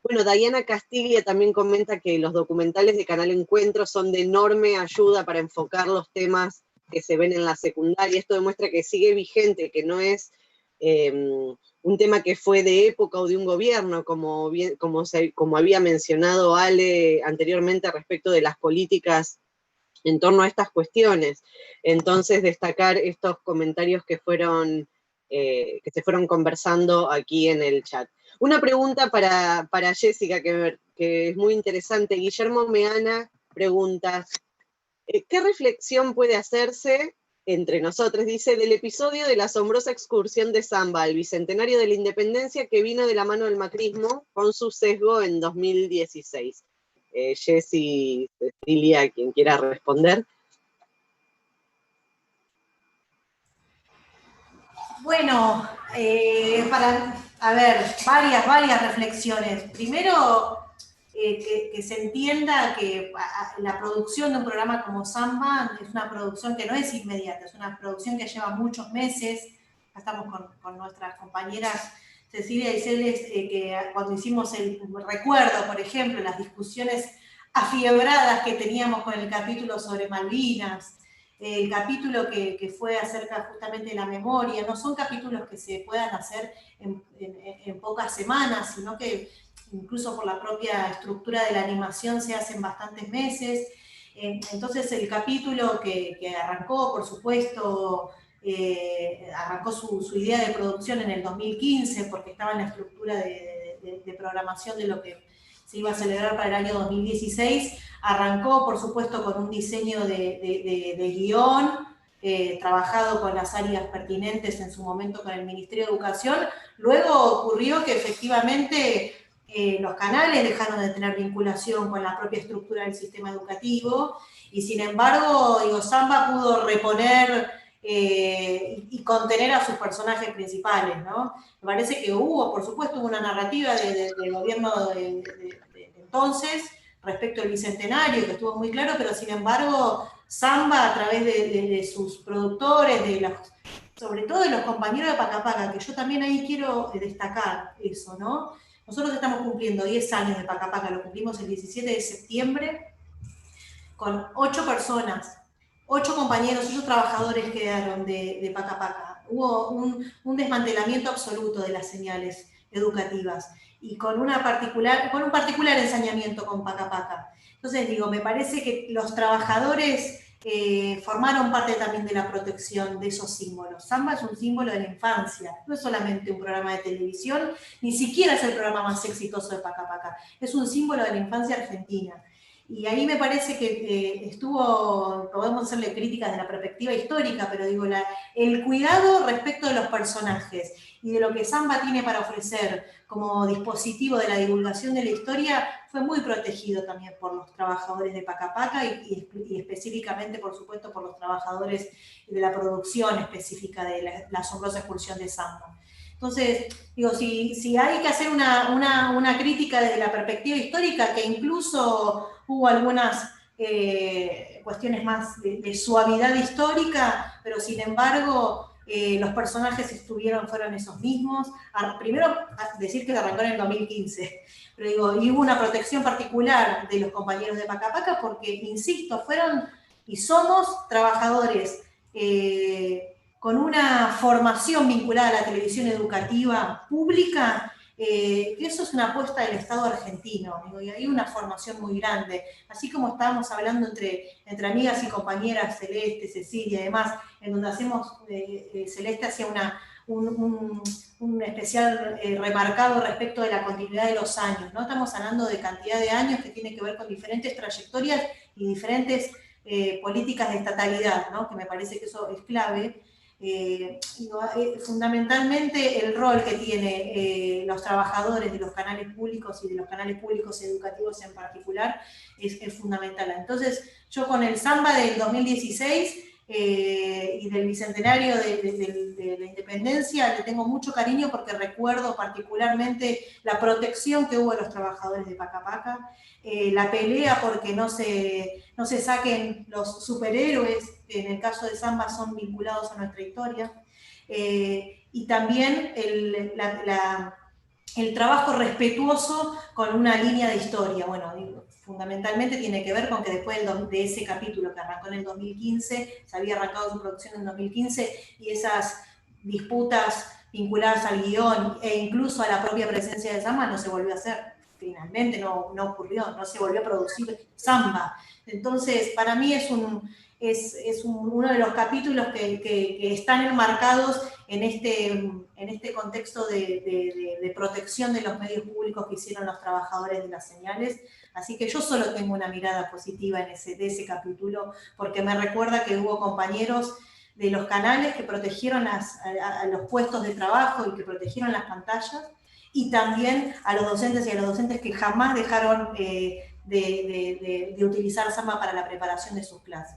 Bueno, Diana Castilla también comenta que los documentales de Canal Encuentro son de enorme ayuda para enfocar los temas que se ven en la secundaria. Esto demuestra que sigue vigente, que no es un tema que fue de época o de un gobierno, como había mencionado Ale anteriormente respecto de las políticas en torno a estas cuestiones. Entonces, destacar estos comentarios que se fueron conversando aquí en el chat. Una pregunta para Jessica, que es muy interesante. Guillermo Meana pregunta, ¿qué reflexión puede hacerse entre nosotros, dice, del episodio de la asombrosa excursión de Zamba al Bicentenario de la Independencia, que vino de la mano del macrismo con su sesgo en 2016? Jessy, Cecilia, quien quiera responder. Bueno, a ver, varias reflexiones. Primero, que se entienda que la producción de un programa como Samba es una producción que no es inmediata, es una producción que lleva muchos meses. Acá estamos con nuestras compañeras Cecilia y Celeste, que cuando hicimos el recuerdo, por ejemplo, las discusiones afiebradas que teníamos con el capítulo sobre Malvinas, el capítulo que fue acerca justamente de la memoria, no son capítulos que se puedan hacer en pocas semanas, sino que incluso por la propia estructura de la animación se hacen bastantes meses. Entonces el capítulo que arrancó, por supuesto, arrancó su idea de producción en el 2015 porque estaba en la estructura de programación de lo que se iba a celebrar para el año 2016, arrancó por supuesto con un diseño de guión, trabajado con las áreas pertinentes en su momento con el Ministerio de Educación. Luego ocurrió que efectivamente los canales dejaron de tener vinculación con la propia estructura del sistema educativo y sin embargo, digo, Samba pudo reponer y contener a sus personajes principales, ¿no? Me parece que hubo, por supuesto, una narrativa del gobierno de entonces respecto al Bicentenario, que estuvo muy claro, pero sin embargo, Samba, a través de sus productores, sobre todo de los compañeros de Pacapaca, que yo también ahí quiero destacar eso, ¿no? Nosotros estamos cumpliendo 10 años de Pacapaca, lo cumplimos el 17 de septiembre, con 8 personas, 8 compañeros, 8 trabajadores quedaron de Pacapaca. Hubo un desmantelamiento absoluto de las señales educativas y con un particular ensañamiento con Pacapaca. Entonces digo, me parece que los trabajadores formaron parte también de la protección de esos símbolos. Samba es un símbolo de la infancia, no es solamente un programa de televisión, ni siquiera es el programa más exitoso de Pacapaca, es un símbolo de la infancia argentina. Y ahí me parece que podemos hacerle críticas de la perspectiva histórica, pero digo, el cuidado respecto de los personajes y de lo que Samba tiene para ofrecer como dispositivo de la divulgación de la historia fue muy protegido también por los trabajadores de Pacapaca y específicamente, por supuesto, por los trabajadores de la producción específica de la asombrosa expulsión de Samba. Entonces, digo, si hay que hacer una crítica desde la perspectiva histórica, que incluso hubo algunas cuestiones más de suavidad histórica, pero sin embargo los personajes fueron esos mismos. Primero, decir que arrancó en el 2015, pero digo, y hubo una protección particular de los compañeros de Pacapaca porque, insisto, fueron y somos trabajadores con una formación vinculada a la televisión educativa pública, que eso es una apuesta del Estado argentino, digo, y hay una formación muy grande, así como estábamos hablando entre amigas y compañeras, Celeste, Cecilia y demás, en donde Celeste hacía un especial remarcado respecto de la continuidad de los años, ¿no? Estamos hablando de cantidad de años que tiene que ver con diferentes trayectorias y diferentes políticas de estatalidad, ¿no? Que me parece que eso es clave. Fundamentalmente el rol que tienen los trabajadores de los canales públicos y de los canales públicos educativos en particular es fundamental. Entonces yo con el Samba del 2016 y del Bicentenario de la Independencia le tengo mucho cariño porque recuerdo particularmente la protección que hubo de los trabajadores de Pacapaca, la pelea porque no se saquen los superhéroes, que en el caso de Samba son vinculados a nuestra historia, y también el trabajo respetuoso con una línea de historia. Bueno, fundamentalmente tiene que ver con que después de ese capítulo que arrancó en el 2015, se había arrancado su producción en 2015, y esas disputas vinculadas al guión e incluso a la propia presencia de Samba no se volvió a hacer. Finalmente no ocurrió, no se volvió a producir Samba. Entonces, para mí es uno de los capítulos que están enmarcados en este contexto de protección de los medios públicos que hicieron los trabajadores de las señales. Así que yo solo tengo una mirada positiva de ese capítulo, porque me recuerda que hubo compañeros de los canales que protegieron a los puestos de trabajo y que protegieron las pantallas, y también a los docentes y a los docentes que jamás dejaron de utilizar Samba para la preparación de sus clases.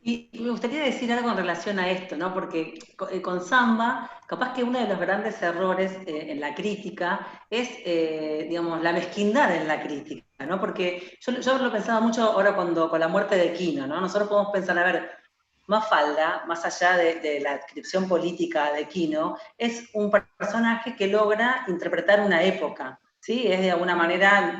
Y me gustaría decir algo en relación a esto, ¿no? Porque con Samba, capaz que uno de los grandes errores en la crítica es, digamos, la mezquindad en la crítica, ¿no? Porque yo lo pensaba mucho ahora con la muerte de Quino, ¿no? Nosotros podemos pensar, a ver, Mafalda, más allá de la descripción política de Quino, es un personaje que logra interpretar una época, ¿sí? Es de alguna manera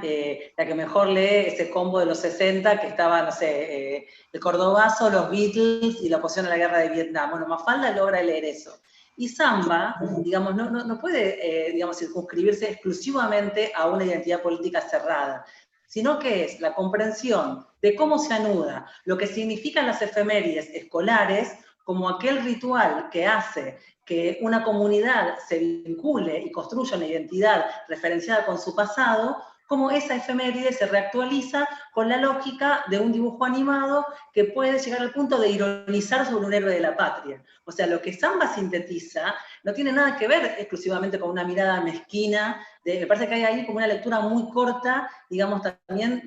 la que mejor lee ese combo de los 60 que estaba, no sé, el Cordobazo, los Beatles y la oposición a la guerra de Vietnam. Bueno, Mafalda logra leer eso. Y Samba, digamos, no puede, digamos, circunscribirse exclusivamente a una identidad política cerrada, sino que es la comprensión de cómo se anuda lo que significan las efemérides escolares como aquel ritual que hace que una comunidad se vincule y construya una identidad referenciada con su pasado, cómo esa efeméride se reactualiza con la lógica de un dibujo animado que puede llegar al punto de ironizar sobre un héroe de la patria. O sea, lo que Samba sintetiza no tiene nada que ver exclusivamente con una mirada mezquina, me parece que hay ahí como una lectura muy corta, digamos también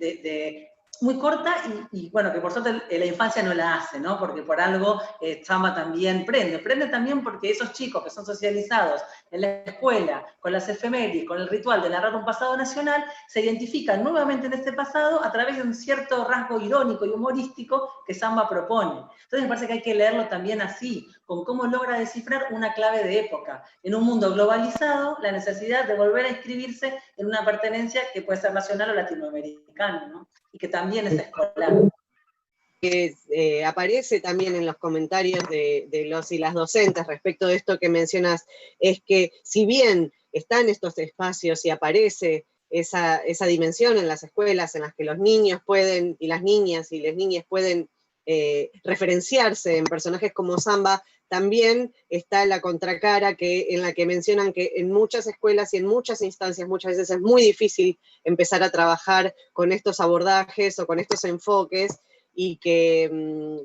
muy corta y bueno, que por suerte la infancia no la hace, ¿no? Porque por algo Samba también prende también porque esos chicos que son socializados en la escuela, con las efemérides, con el ritual de narrar un pasado nacional, se identifican nuevamente en este pasado a través de un cierto rasgo irónico y humorístico que Samba propone. Entonces me parece que hay que leerlo también así, con cómo logra descifrar una clave de época. En un mundo globalizado, la necesidad de volver a inscribirse en una pertenencia que puede ser nacional o latinoamericana, ¿no? Y que también es escolar. Aparece también en los comentarios de los y las docentes respecto de esto que mencionas, es que si bien están estos espacios y aparece esa dimensión en las escuelas en las que los niños pueden, y las niñas pueden referenciarse en personajes como Samba, también está la contracara en la que mencionan que en muchas escuelas y en muchas instancias muchas veces es muy difícil empezar a trabajar con estos abordajes o con estos enfoques, y que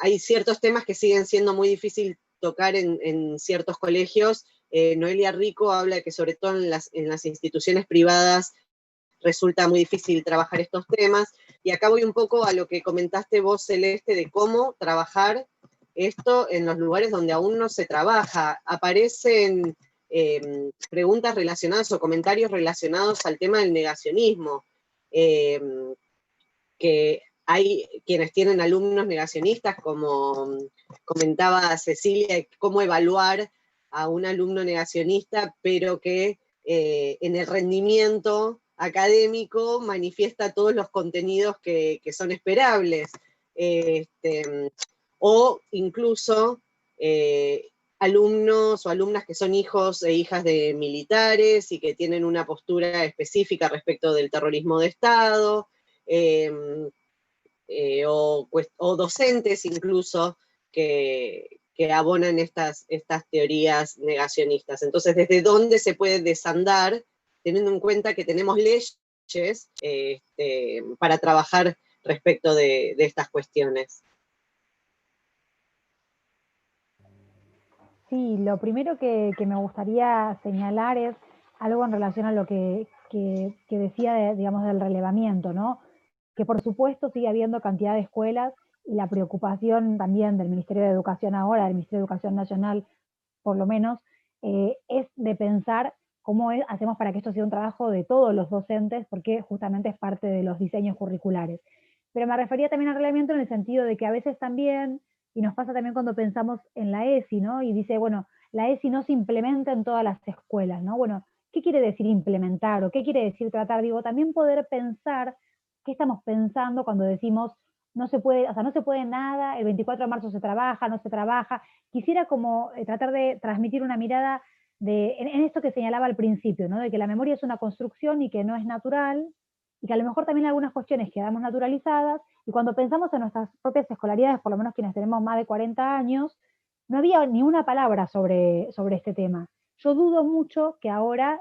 hay ciertos temas que siguen siendo muy difícil tocar en ciertos colegios. Noelia Rico habla de que sobre todo en las instituciones privadas resulta muy difícil trabajar estos temas, y acá voy un poco a lo que comentaste vos, Celeste, de cómo trabajar esto en los lugares donde aún no se trabaja. Aparecen preguntas relacionadas o comentarios relacionados al tema del negacionismo, que hay quienes tienen alumnos negacionistas, como comentaba Cecilia, cómo evaluar a un alumno negacionista, pero que en el rendimiento académico manifiesta todos los contenidos que son esperables. O incluso alumnos o alumnas que son hijos e hijas de militares y que tienen una postura específica respecto del terrorismo de Estado, o docentes incluso que abonan estas teorías negacionistas. Entonces, ¿desde dónde se puede desandar, teniendo en cuenta que tenemos leyes para trabajar respecto de estas cuestiones? Sí, lo primero que me gustaría señalar es algo en relación a lo que decía, digamos, del relevamiento, ¿no? Que por supuesto sigue habiendo cantidad de escuelas y la preocupación también del Ministerio de Educación ahora, del Ministerio de Educación Nacional por lo menos, es de pensar cómo hacemos para que esto sea un trabajo de todos los docentes, porque justamente es parte de los diseños curriculares. Pero me refería también al reglamento en el sentido de que a veces también, y nos pasa también cuando pensamos en la ESI, ¿no? Y dice, bueno, la ESI no se implementa en todas las escuelas, ¿no? Bueno, ¿qué quiere decir implementar o qué quiere decir tratar? Digo, también poder pensar qué estamos pensando cuando decimos no se puede, o sea, no se puede nada, el 24 de marzo se trabaja, no se trabaja. Quisiera como tratar de transmitir una mirada en esto que señalaba al principio, ¿no? De que la memoria es una construcción y que no es natural, y que a lo mejor también algunas cuestiones quedamos naturalizadas, y cuando pensamos en nuestras propias escolaridades, por lo menos quienes tenemos más de 40 años, no había ni una palabra sobre este tema. Yo dudo mucho que ahora,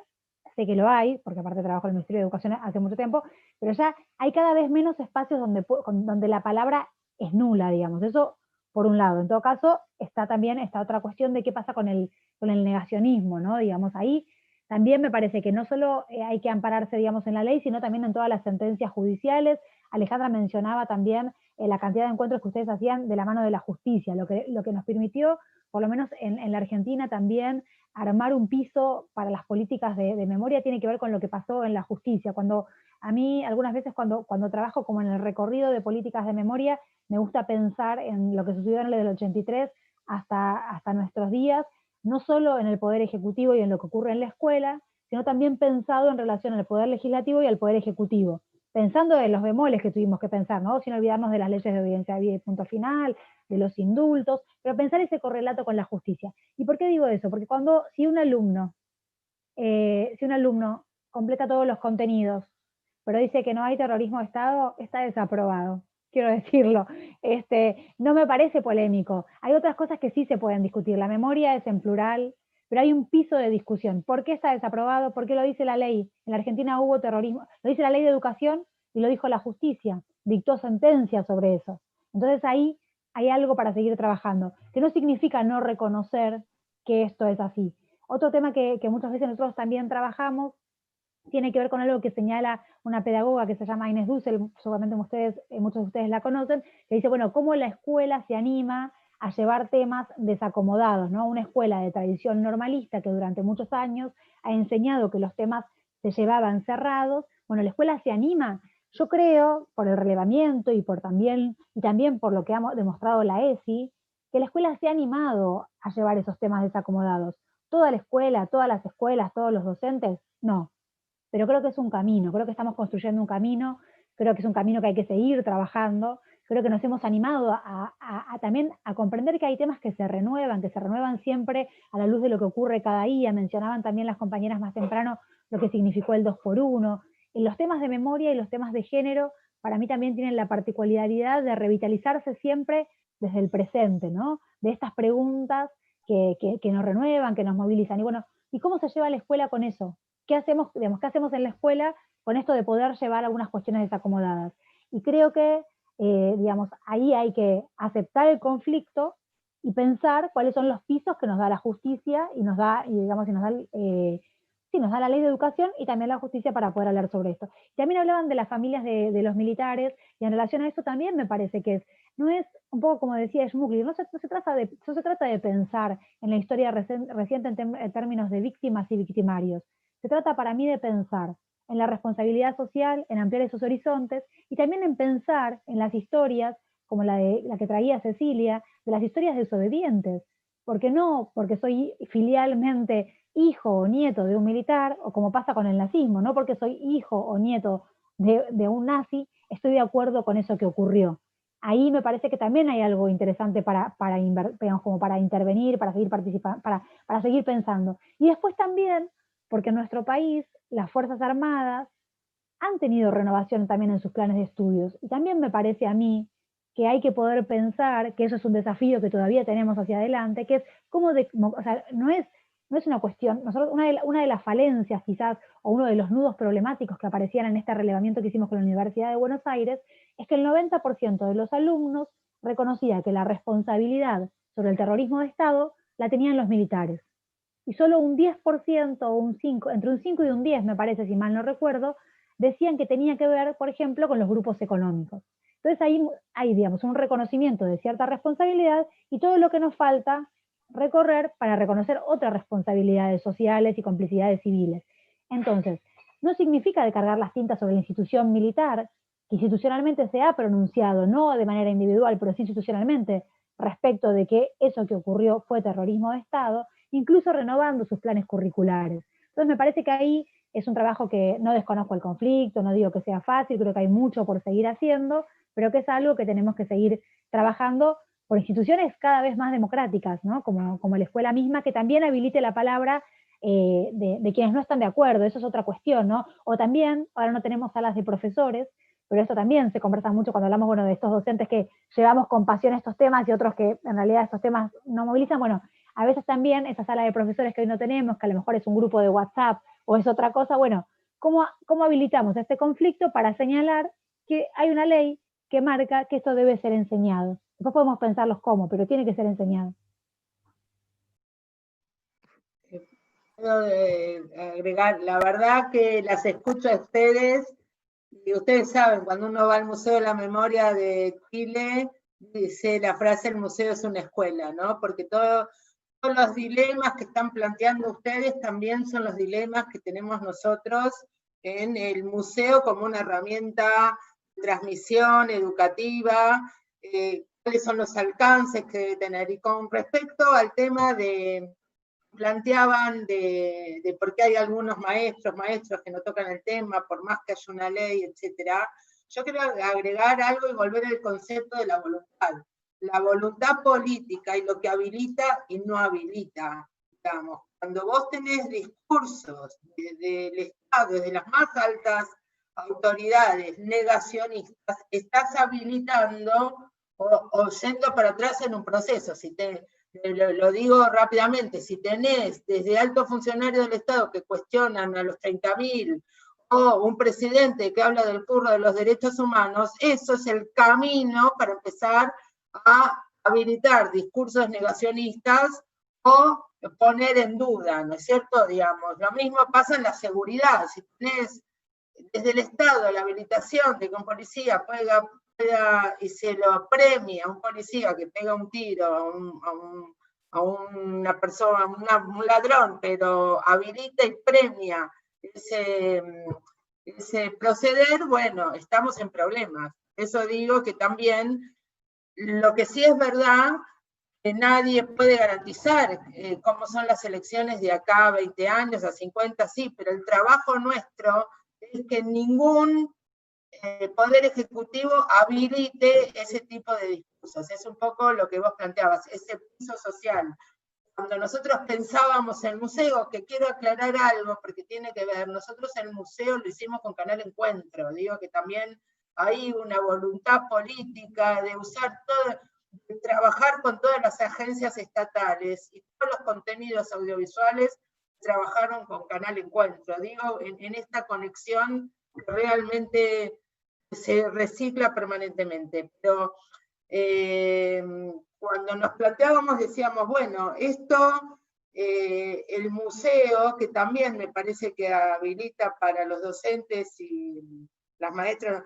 sé que lo hay, porque aparte trabajo en el Ministerio de Educación hace mucho tiempo, pero ya hay cada vez menos espacios donde la palabra es nula, digamos. Eso por un lado. En todo caso, está también esta otra cuestión de qué pasa con el negacionismo, ¿no? Digamos, ahí también me parece que no solo hay que ampararse, digamos, en la ley, sino también en todas las sentencias judiciales. Alejandra mencionaba también la cantidad de encuentros que ustedes hacían de la mano de la justicia, lo que nos permitió, por lo menos en la Argentina también, armar un piso para las políticas de memoria tiene que ver con lo que pasó en la justicia. Cuando a mí, algunas veces cuando trabajo como en el recorrido de políticas de memoria, me gusta pensar en lo que sucedió en el 83 hasta nuestros días, no solo en el Poder Ejecutivo y en lo que ocurre en la escuela, sino también pensado en relación al Poder Legislativo y al Poder Ejecutivo. Pensando en los bemoles que tuvimos que pensar, ¿no? Sin olvidarnos de las leyes de obediencia y punto final, de los indultos, pero pensar ese correlato con la justicia. ¿Y por qué digo eso? Porque si un alumno completa todos los contenidos, pero dice que no hay terrorismo de Estado, está desaprobado, quiero decirlo. No me parece polémico. Hay otras cosas que sí se pueden discutir. La memoria es en plural, pero hay un piso de discusión. ¿Por qué está desaprobado? ¿Por qué lo dice la ley? En la Argentina hubo terrorismo. Lo dice la ley de educación y lo dijo la justicia. Dictó sentencia sobre eso. Entonces ahí hay algo para seguir trabajando, que no significa no reconocer que esto es así. Otro tema que muchas veces nosotros también trabajamos tiene que ver con algo que señala una pedagoga que se llama Inés Dussel, seguramente muchos de ustedes la conocen, que dice, bueno, cómo la escuela se anima a llevar temas desacomodados, ¿no? Una escuela de tradición normalista que durante muchos años ha enseñado que los temas se llevaban cerrados, bueno, la escuela se anima, yo creo, por el relevamiento y también por lo que ha demostrado la ESI, que la escuela se ha animado a llevar esos temas desacomodados. Toda la escuela, todas las escuelas, todos los docentes, no. Pero creo que es un camino, creo que estamos construyendo un camino, creo que es un camino que hay que seguir trabajando, creo que nos hemos animado también a comprender que hay temas que se renuevan siempre a la luz de lo que ocurre cada día. Mencionaban también las compañeras más temprano lo que significó el 2x1. En los temas de memoria y los temas de género, para mí también tienen la particularidad de revitalizarse siempre desde el presente, ¿no? De estas preguntas que nos renuevan, que nos movilizan. Y bueno, ¿y cómo se lleva la escuela con eso? ¿Qué hacemos en la escuela con esto de poder llevar algunas cuestiones desacomodadas? Y creo que, ahí hay que aceptar el conflicto y pensar cuáles son los pisos que nos da la justicia y nos da la ley de educación y también la justicia para poder hablar sobre esto. También hablaban de las familias de los militares, y en relación a eso también me parece que no es un poco como decía Schmuckler, no se trata de pensar en la historia reciente en términos de víctimas y victimarios. Se trata para mí de pensar en la responsabilidad social, en ampliar esos horizontes y también en pensar en las historias, como la que traía Cecilia, de las historias desobedientes. Porque no porque soy filialmente hijo o nieto de un militar, o como pasa con el nazismo, no porque soy hijo o nieto de un nazi, estoy de acuerdo con eso que ocurrió. Ahí me parece que también hay algo interesante para intervenir, para seguir participando, para seguir pensando. Y después también, porque en nuestro país las Fuerzas Armadas han tenido renovación también en sus planes de estudios. Y también me parece a mí que hay que poder pensar que eso es un desafío que todavía tenemos hacia adelante, que es no es una cuestión, una de las falencias quizás, o uno de los nudos problemáticos que aparecían en este relevamiento que hicimos con la Universidad de Buenos Aires, es que el 90% de los alumnos reconocía que la responsabilidad sobre el terrorismo de Estado la tenían los militares. Y solo un 10% o entre un 5 y un 10, me parece, si mal no recuerdo, decían que tenía que ver, por ejemplo, con los grupos económicos. Entonces ahí hay, un reconocimiento de cierta responsabilidad y todo lo que nos falta recorrer para reconocer otras responsabilidades sociales y complicidades civiles. Entonces, no significa descargar las tintas sobre la institución militar, que institucionalmente se ha pronunciado, no de manera individual, pero sí institucionalmente, respecto de que eso que ocurrió fue terrorismo de Estado, incluso renovando sus planes curriculares. Entonces me parece que ahí es un trabajo que no desconozco el conflicto, no digo que sea fácil, creo que hay mucho por seguir haciendo, pero que es algo que tenemos que seguir trabajando por instituciones cada vez más democráticas, ¿no? Como la escuela misma, que también habilite la palabra de quienes no están de acuerdo, eso es otra cuestión, ¿no? O también, ahora no tenemos salas de profesores, pero esto también se conversa mucho cuando hablamos, de estos docentes que llevamos con pasión estos temas y otros que en realidad estos temas no movilizan, bueno, a veces también esa sala de profesores que hoy no tenemos, que a lo mejor es un grupo de WhatsApp o es otra cosa, bueno, ¿cómo habilitamos este conflicto para señalar que hay una ley que marca que esto debe ser enseñado? Después podemos pensarlos cómo, pero tiene que ser enseñado. Quiero agregar, la verdad que las escucho a ustedes Y ustedes saben, cuando uno va al Museo de la Memoria de Chile, dice la frase, el museo es una escuela, ¿no? Porque todos los dilemas que están planteando ustedes también son los dilemas que tenemos nosotros en el museo como una herramienta de transmisión educativa, cuáles son los alcances que debe tener. Y con respecto al tema planteaban de por qué hay algunos maestros que no tocan el tema, por más que haya una ley, etcétera. Yo quiero agregar algo y volver al concepto de la voluntad. La voluntad política y lo que habilita y no habilita, digamos. Cuando vos tenés discursos del Estado, desde las más altas autoridades negacionistas, estás habilitando o yendo para atrás en un proceso. Lo digo rápidamente, si tenés desde altos funcionarios del Estado que cuestionan a los 30.000, o un presidente que habla del curro de los derechos humanos, eso es el camino para empezar a habilitar discursos negacionistas o poner en duda, ¿no es cierto? Digamos, lo mismo pasa en la seguridad. Si tenés desde el Estado la habilitación de que un policía pueda y se lo premia a un policía que pega un tiro a una persona, un ladrón, pero habilita y premia ese proceder, bueno, estamos en problemas. Eso digo que también, lo que sí es verdad, que nadie puede garantizar cómo son las elecciones de acá a 20 años, a 50, sí, pero el trabajo nuestro es que ningún poder ejecutivo habilite ese tipo de discursos. Es un poco lo que vos planteabas, ese piso social. Cuando nosotros pensábamos en el museo, que quiero aclarar algo porque tiene que ver, nosotros el museo lo hicimos con Canal Encuentro, digo que también hay una voluntad política de usar todo, de trabajar con todas las agencias estatales y todos los contenidos audiovisuales trabajaron con Canal Encuentro, digo, en esta conexión que realmente se recicla permanentemente, pero cuando nos planteábamos decíamos, bueno, esto, el museo, que también me parece que habilita para los docentes y las maestras,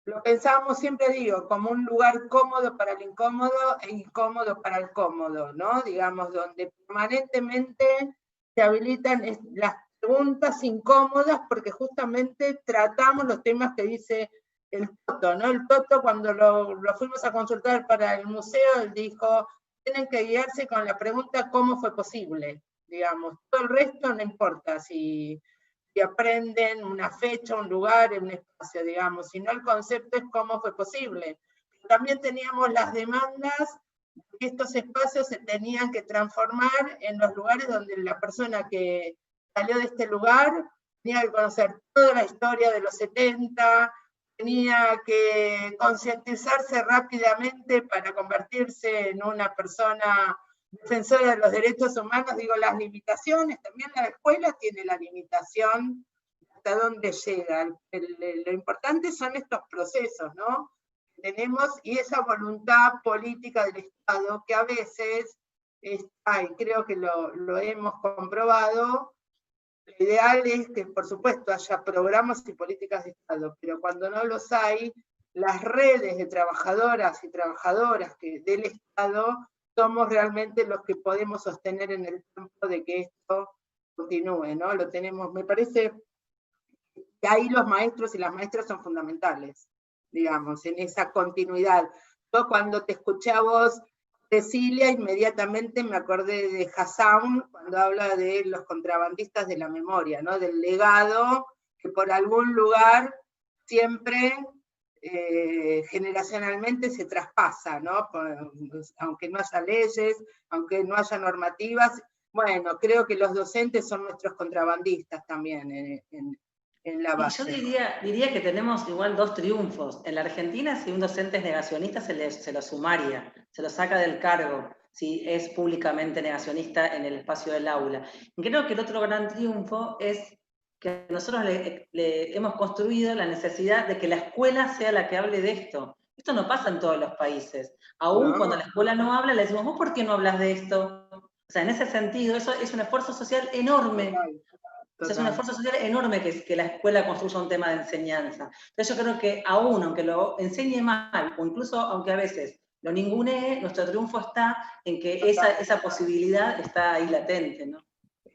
lo pensábamos, siempre digo, como un lugar cómodo para el incómodo e incómodo para el cómodo, ¿no? Digamos, donde permanentemente se habilitan las preguntas incómodas porque justamente tratamos los temas que dice el Toto, ¿no? El Toto, cuando lo fuimos a consultar para el museo, él dijo, tienen que guiarse con la pregunta ¿cómo fue posible? Digamos, todo el resto no importa si aprenden una fecha, un lugar, un espacio, digamos, sino el concepto es cómo fue posible. También teníamos las demandas de que estos espacios se tenían que transformar en los lugares donde la persona que salió de este lugar tenía que conocer toda la historia de los 70, tenía que concientizarse rápidamente para convertirse en una persona defensora de los derechos humanos. Digo, las limitaciones, también la escuela tiene la limitación hasta dónde llega. Lo importante son estos procesos, ¿no? Tenemos, y esa voluntad política del Estado, que a veces está, y creo que lo hemos comprobado. Lo ideal es que, por supuesto, haya programas y políticas de Estado, pero cuando no los hay, las redes de trabajadoras y trabajadoras del Estado somos realmente los que podemos sostener en el tiempo de que esto continúe, ¿no? Lo tenemos, me parece que ahí los maestros y las maestras son fundamentales, digamos, en esa continuidad. Yo cuando te escuché a vos, Cecilia, inmediatamente me acordé de Hassan cuando habla de los contrabandistas de la memoria, ¿no? Del legado que por algún lugar siempre generacionalmente se traspasa, ¿no? Aunque no haya leyes, aunque no haya normativas. Bueno, creo que los docentes son nuestros contrabandistas también en la base. Yo diría que tenemos igual dos triunfos. En la Argentina, si un docente es negacionista, se lo sumaria, se lo saca del cargo, si es públicamente negacionista en el espacio del aula. Y creo que el otro gran triunfo es que nosotros le hemos construido la necesidad de que la escuela sea la que hable de esto. Esto no pasa en todos los países. Aún cuando la escuela no habla, le decimos, ¿vos por qué no hablas de esto? O sea, en ese sentido, eso es un esfuerzo social enorme. O sea, es un esfuerzo social enorme que la escuela construya un tema de enseñanza. Entonces yo creo que aún, aunque lo enseñe mal, o incluso aunque a veces lo ningunee, nuestro triunfo está en que esa posibilidad está ahí latente, ¿no?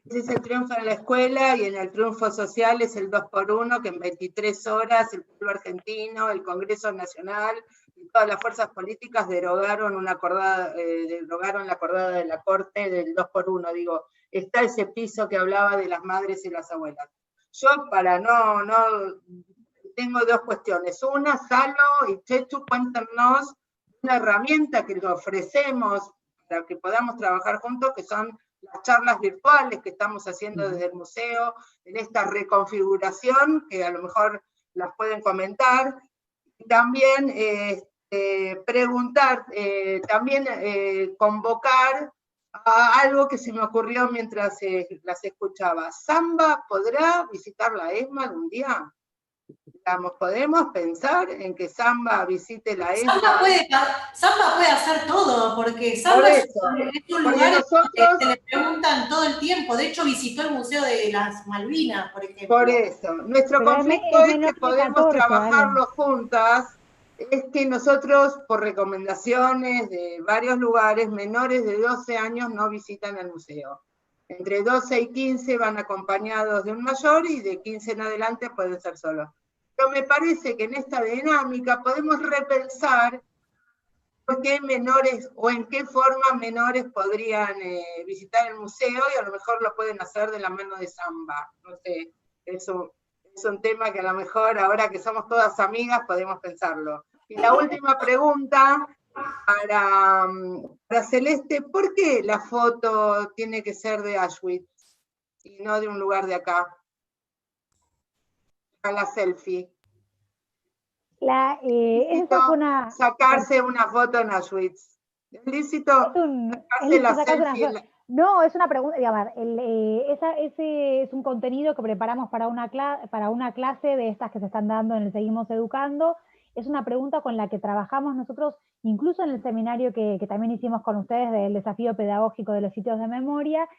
Ese es el triunfo en la escuela, y en el triunfo social es el 2x1, que en 23 horas el pueblo argentino, el Congreso Nacional y todas las fuerzas políticas derogaron la acordada de la Corte del 2x1. Digo, está ese piso que hablaba de las madres y las abuelas. Yo, tengo dos cuestiones. Una, Salo y Chechu, cuéntenos una herramienta que le ofrecemos para que podamos trabajar juntos, que son las charlas virtuales que estamos haciendo desde el museo, en esta reconfiguración, que a lo mejor las pueden comentar. Y también preguntar, convocar a algo que se me ocurrió mientras las escuchaba. ¿Samba podrá visitar la ESMA algún día? Digamos, ¿podemos pensar en que Samba visite la ESMA? Samba puede hacer todo, porque Samba es un lugar donde se le preguntan todo el tiempo. De hecho, visitó el Museo de las Malvinas, por ejemplo. Por eso, nuestro conflicto es que podemos trabajarlo juntas, es que nosotros, por recomendaciones de varios lugares, menores de 12 años no visitan el museo. Entre 12 y 15 van acompañados de un mayor, y de 15 en adelante pueden ser solos. Pero me parece que en esta dinámica podemos repensar por qué menores, o en qué forma menores podrían visitar el museo, y a lo mejor lo pueden hacer de la mano de Samba. No sé, es un tema que a lo mejor, ahora que somos todas amigas, podemos pensarlo. Y la última pregunta para Celeste: ¿por qué la foto tiene que ser de Auschwitz y no de un lugar de acá? A la selfie. Sacarse una foto en Auschwitz. ¿Es lícito sacarse la selfie? No, es una pregunta, ese es un contenido que preparamos para una clase de estas que se están dando en el Seguimos Educando. Es una pregunta con la que trabajamos nosotros, incluso en el seminario que también hicimos con ustedes del desafío pedagógico de los sitios de memoria,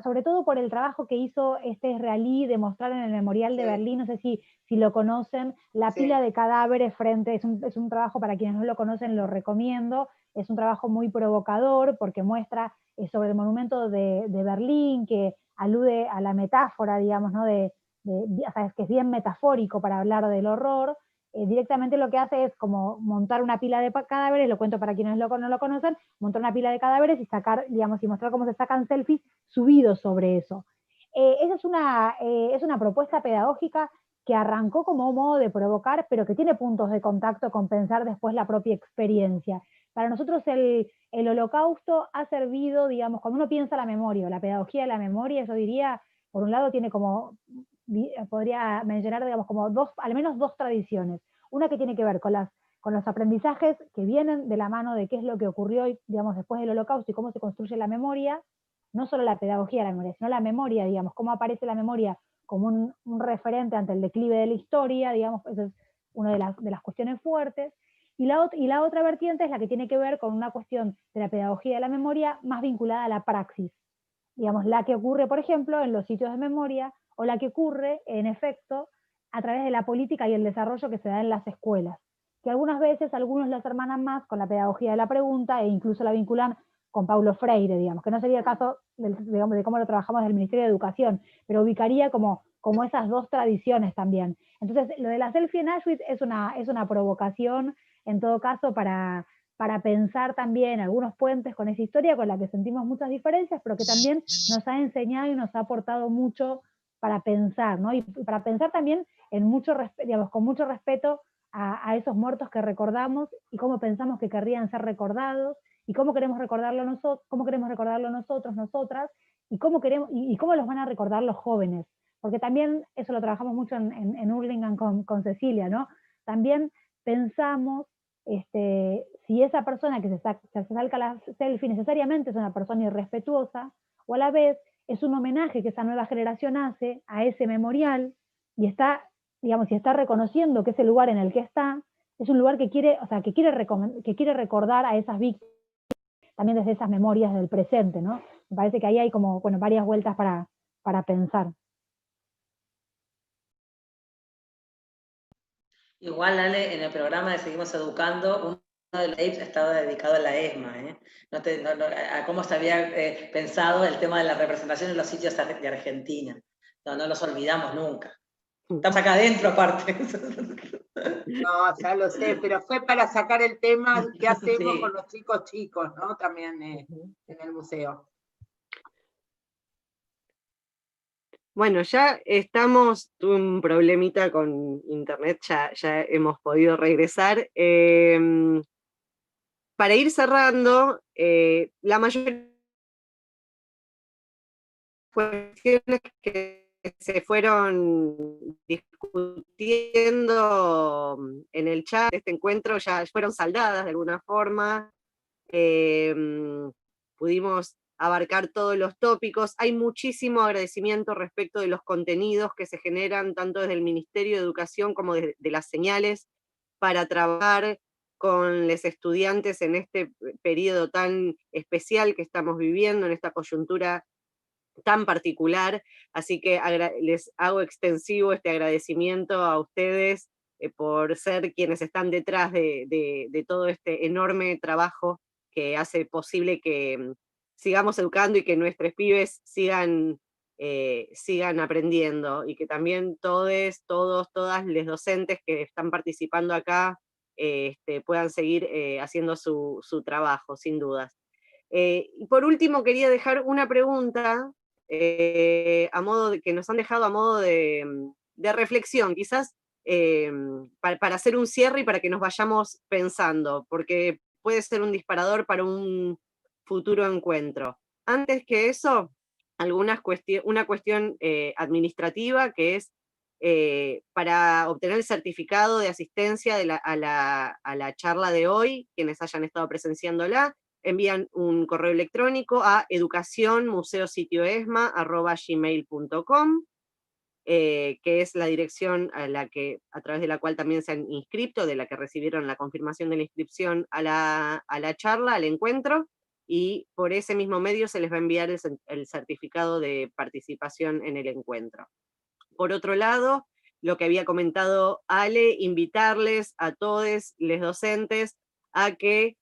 sobre todo por el trabajo que hizo este israelí de mostrar en el Memorial de Berlín, no sé si lo conocen, la pila de cadáveres es un trabajo, para quienes no lo conocen lo recomiendo, es un trabajo muy provocador porque muestra sobre el monumento de Berlín, que alude a la metáfora, digamos, ¿no? O sea, es que es bien metafórico para hablar del horror. Directamente lo que hace es como montar una pila de cadáveres, lo cuento para quienes no lo conocen, montar una pila de cadáveres y sacar, digamos, y mostrar cómo se sacan selfies subidos sobre eso. Esa es una propuesta pedagógica que arrancó como un modo de provocar, pero que tiene puntos de contacto con pensar después la propia experiencia. Para nosotros el Holocausto ha servido, digamos, cuando uno piensa la memoria, o la pedagogía de la memoria, yo diría, por un lado tiene como, podría mencionar, digamos, como al menos dos tradiciones. Una que tiene que ver con los aprendizajes que vienen de la mano de qué es lo que ocurrió, digamos, después del Holocausto y cómo se construye la memoria, no solo la pedagogía de la memoria, sino la memoria, digamos, cómo aparece la memoria como un referente ante el declive de la historia, digamos, esa es una de las cuestiones fuertes. Y la otra vertiente es la que tiene que ver con una cuestión de la pedagogía de la memoria más vinculada a la praxis, digamos, la que ocurre, por ejemplo, en los sitios de memoria, o la que ocurre, en efecto, a través de la política y el desarrollo que se da en las escuelas, que algunas veces algunos las hermanan más con la pedagogía de la pregunta e incluso la vinculan con Paulo Freire, digamos, que no sería el caso digamos, de cómo lo trabajamos del Ministerio de Educación, pero ubicaría como esas dos tradiciones también. Entonces, lo de la selfie en Auschwitz es una provocación, en todo caso, para pensar también algunos puentes con esa historia con la que sentimos muchas diferencias, pero que también nos ha enseñado y nos ha aportado mucho para pensar, ¿no? Y para pensar también en con mucho respeto a esos muertos que recordamos y cómo pensamos que querrían ser recordados, y cómo queremos recordarlo nosotros, nosotras, y cómo los van a recordar los jóvenes. Porque también, eso lo trabajamos mucho en Hurlingham con Cecilia, ¿no? También pensamos si esa persona que se saca la selfie necesariamente es una persona irrespetuosa, o a la vez es un homenaje que esa nueva generación hace a ese memorial, y está reconociendo que ese lugar en el que está es un lugar que quiere recordar a esas víctimas, también desde esas memorias del presente, ¿no? Me parece que ahí hay como, varias vueltas para pensar. Igual, Ale, en el programa de Seguimos Educando, uno de los tapes estaba dedicado a la ESMA, ¿eh? A cómo se había pensado el tema de la representación en los sitios de Argentina. No los olvidamos nunca. Estamos acá adentro, aparte. No, ya lo sé, pero fue para sacar el tema que hacemos Sí. con los chicos, ¿no? También en el museo. Bueno, ya estamos, tuve un problemita con internet, ya hemos podido regresar. Para ir cerrando, la mayoría cuestiones que se fueron discutiendo en el chat de este encuentro ya fueron saldadas de alguna forma. Pudimos abarcar todos los tópicos. Hay muchísimo agradecimiento respecto de los contenidos que se generan tanto desde el Ministerio de Educación como de las señales para trabajar con los estudiantes en este periodo tan especial que estamos viviendo, en esta coyuntura tan particular, así que les hago extensivo este agradecimiento a ustedes por ser quienes están detrás de todo este enorme trabajo que hace posible que sigamos educando y que nuestros pibes sigan aprendiendo, y que también todos, todas los docentes que están participando acá puedan seguir haciendo su trabajo, sin dudas. Y por último, quería dejar una pregunta a modo que nos han dejado a modo de reflexión, quizás para hacer un cierre y para que nos vayamos pensando, porque puede ser un disparador para un futuro encuentro. Antes que eso, una cuestión administrativa, que es para obtener el certificado de asistencia a la charla de hoy, quienes hayan estado presenciándola, envían un correo electrónico a educacionmuseositioesma@gmail.com, que es la dirección a través de la cual también se han inscrito, de la que recibieron la confirmación de la inscripción a la charla, al encuentro, y por ese mismo medio se les va a enviar el certificado de participación en el encuentro. Por otro lado, lo que había comentado Ale, invitarles a todos los docentes a que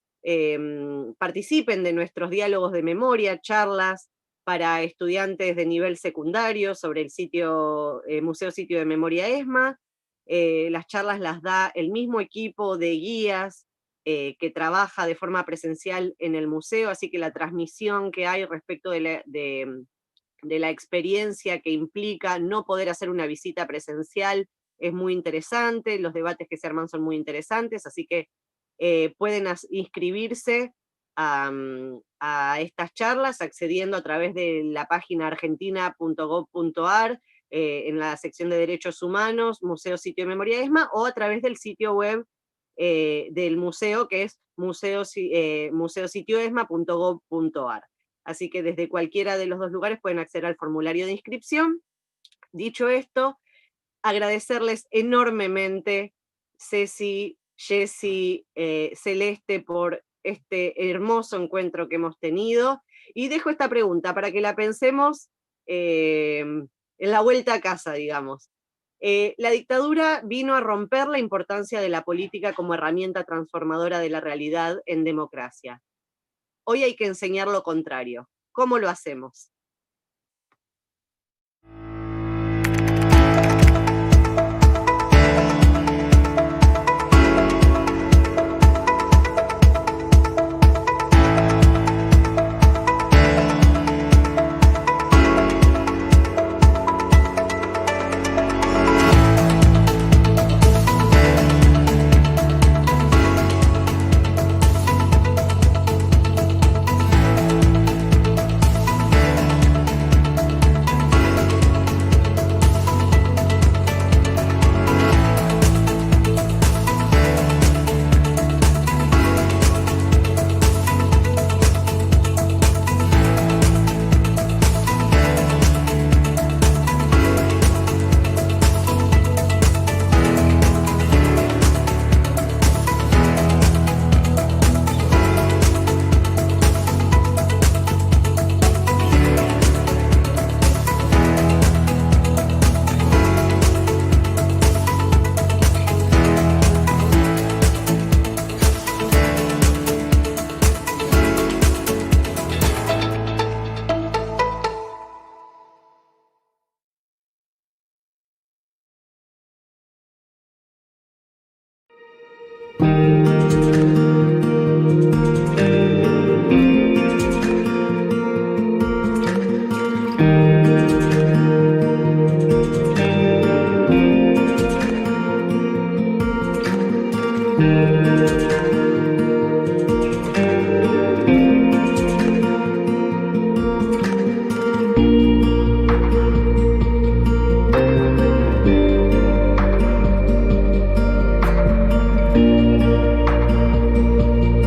participen de nuestros diálogos de memoria, charlas para estudiantes de nivel secundario sobre el sitio Museo Sitio de Memoria ESMA. Las charlas las da el mismo equipo de guías que trabaja de forma presencial en el museo, así que la transmisión que hay respecto de la experiencia que implica no poder hacer una visita presencial es muy interesante, los debates que se arman son muy interesantes, así que pueden inscribirse a estas charlas accediendo a través de la página argentina.gov.ar, en la sección de Derechos Humanos, Museo Sitio de Memoria ESMA, o a través del sitio web del museo, que es museositioesma.gov.ar. Así que desde cualquiera de los dos lugares pueden acceder al formulario de inscripción. Dicho esto, agradecerles enormemente, Ceci, Jessy, Celeste, por este hermoso encuentro que hemos tenido, y dejo esta pregunta para que la pensemos en la vuelta a casa, digamos. La dictadura vino a romper la importancia de la política como herramienta transformadora de la realidad en democracia. Hoy hay que enseñar lo contrario. ¿Cómo lo hacemos?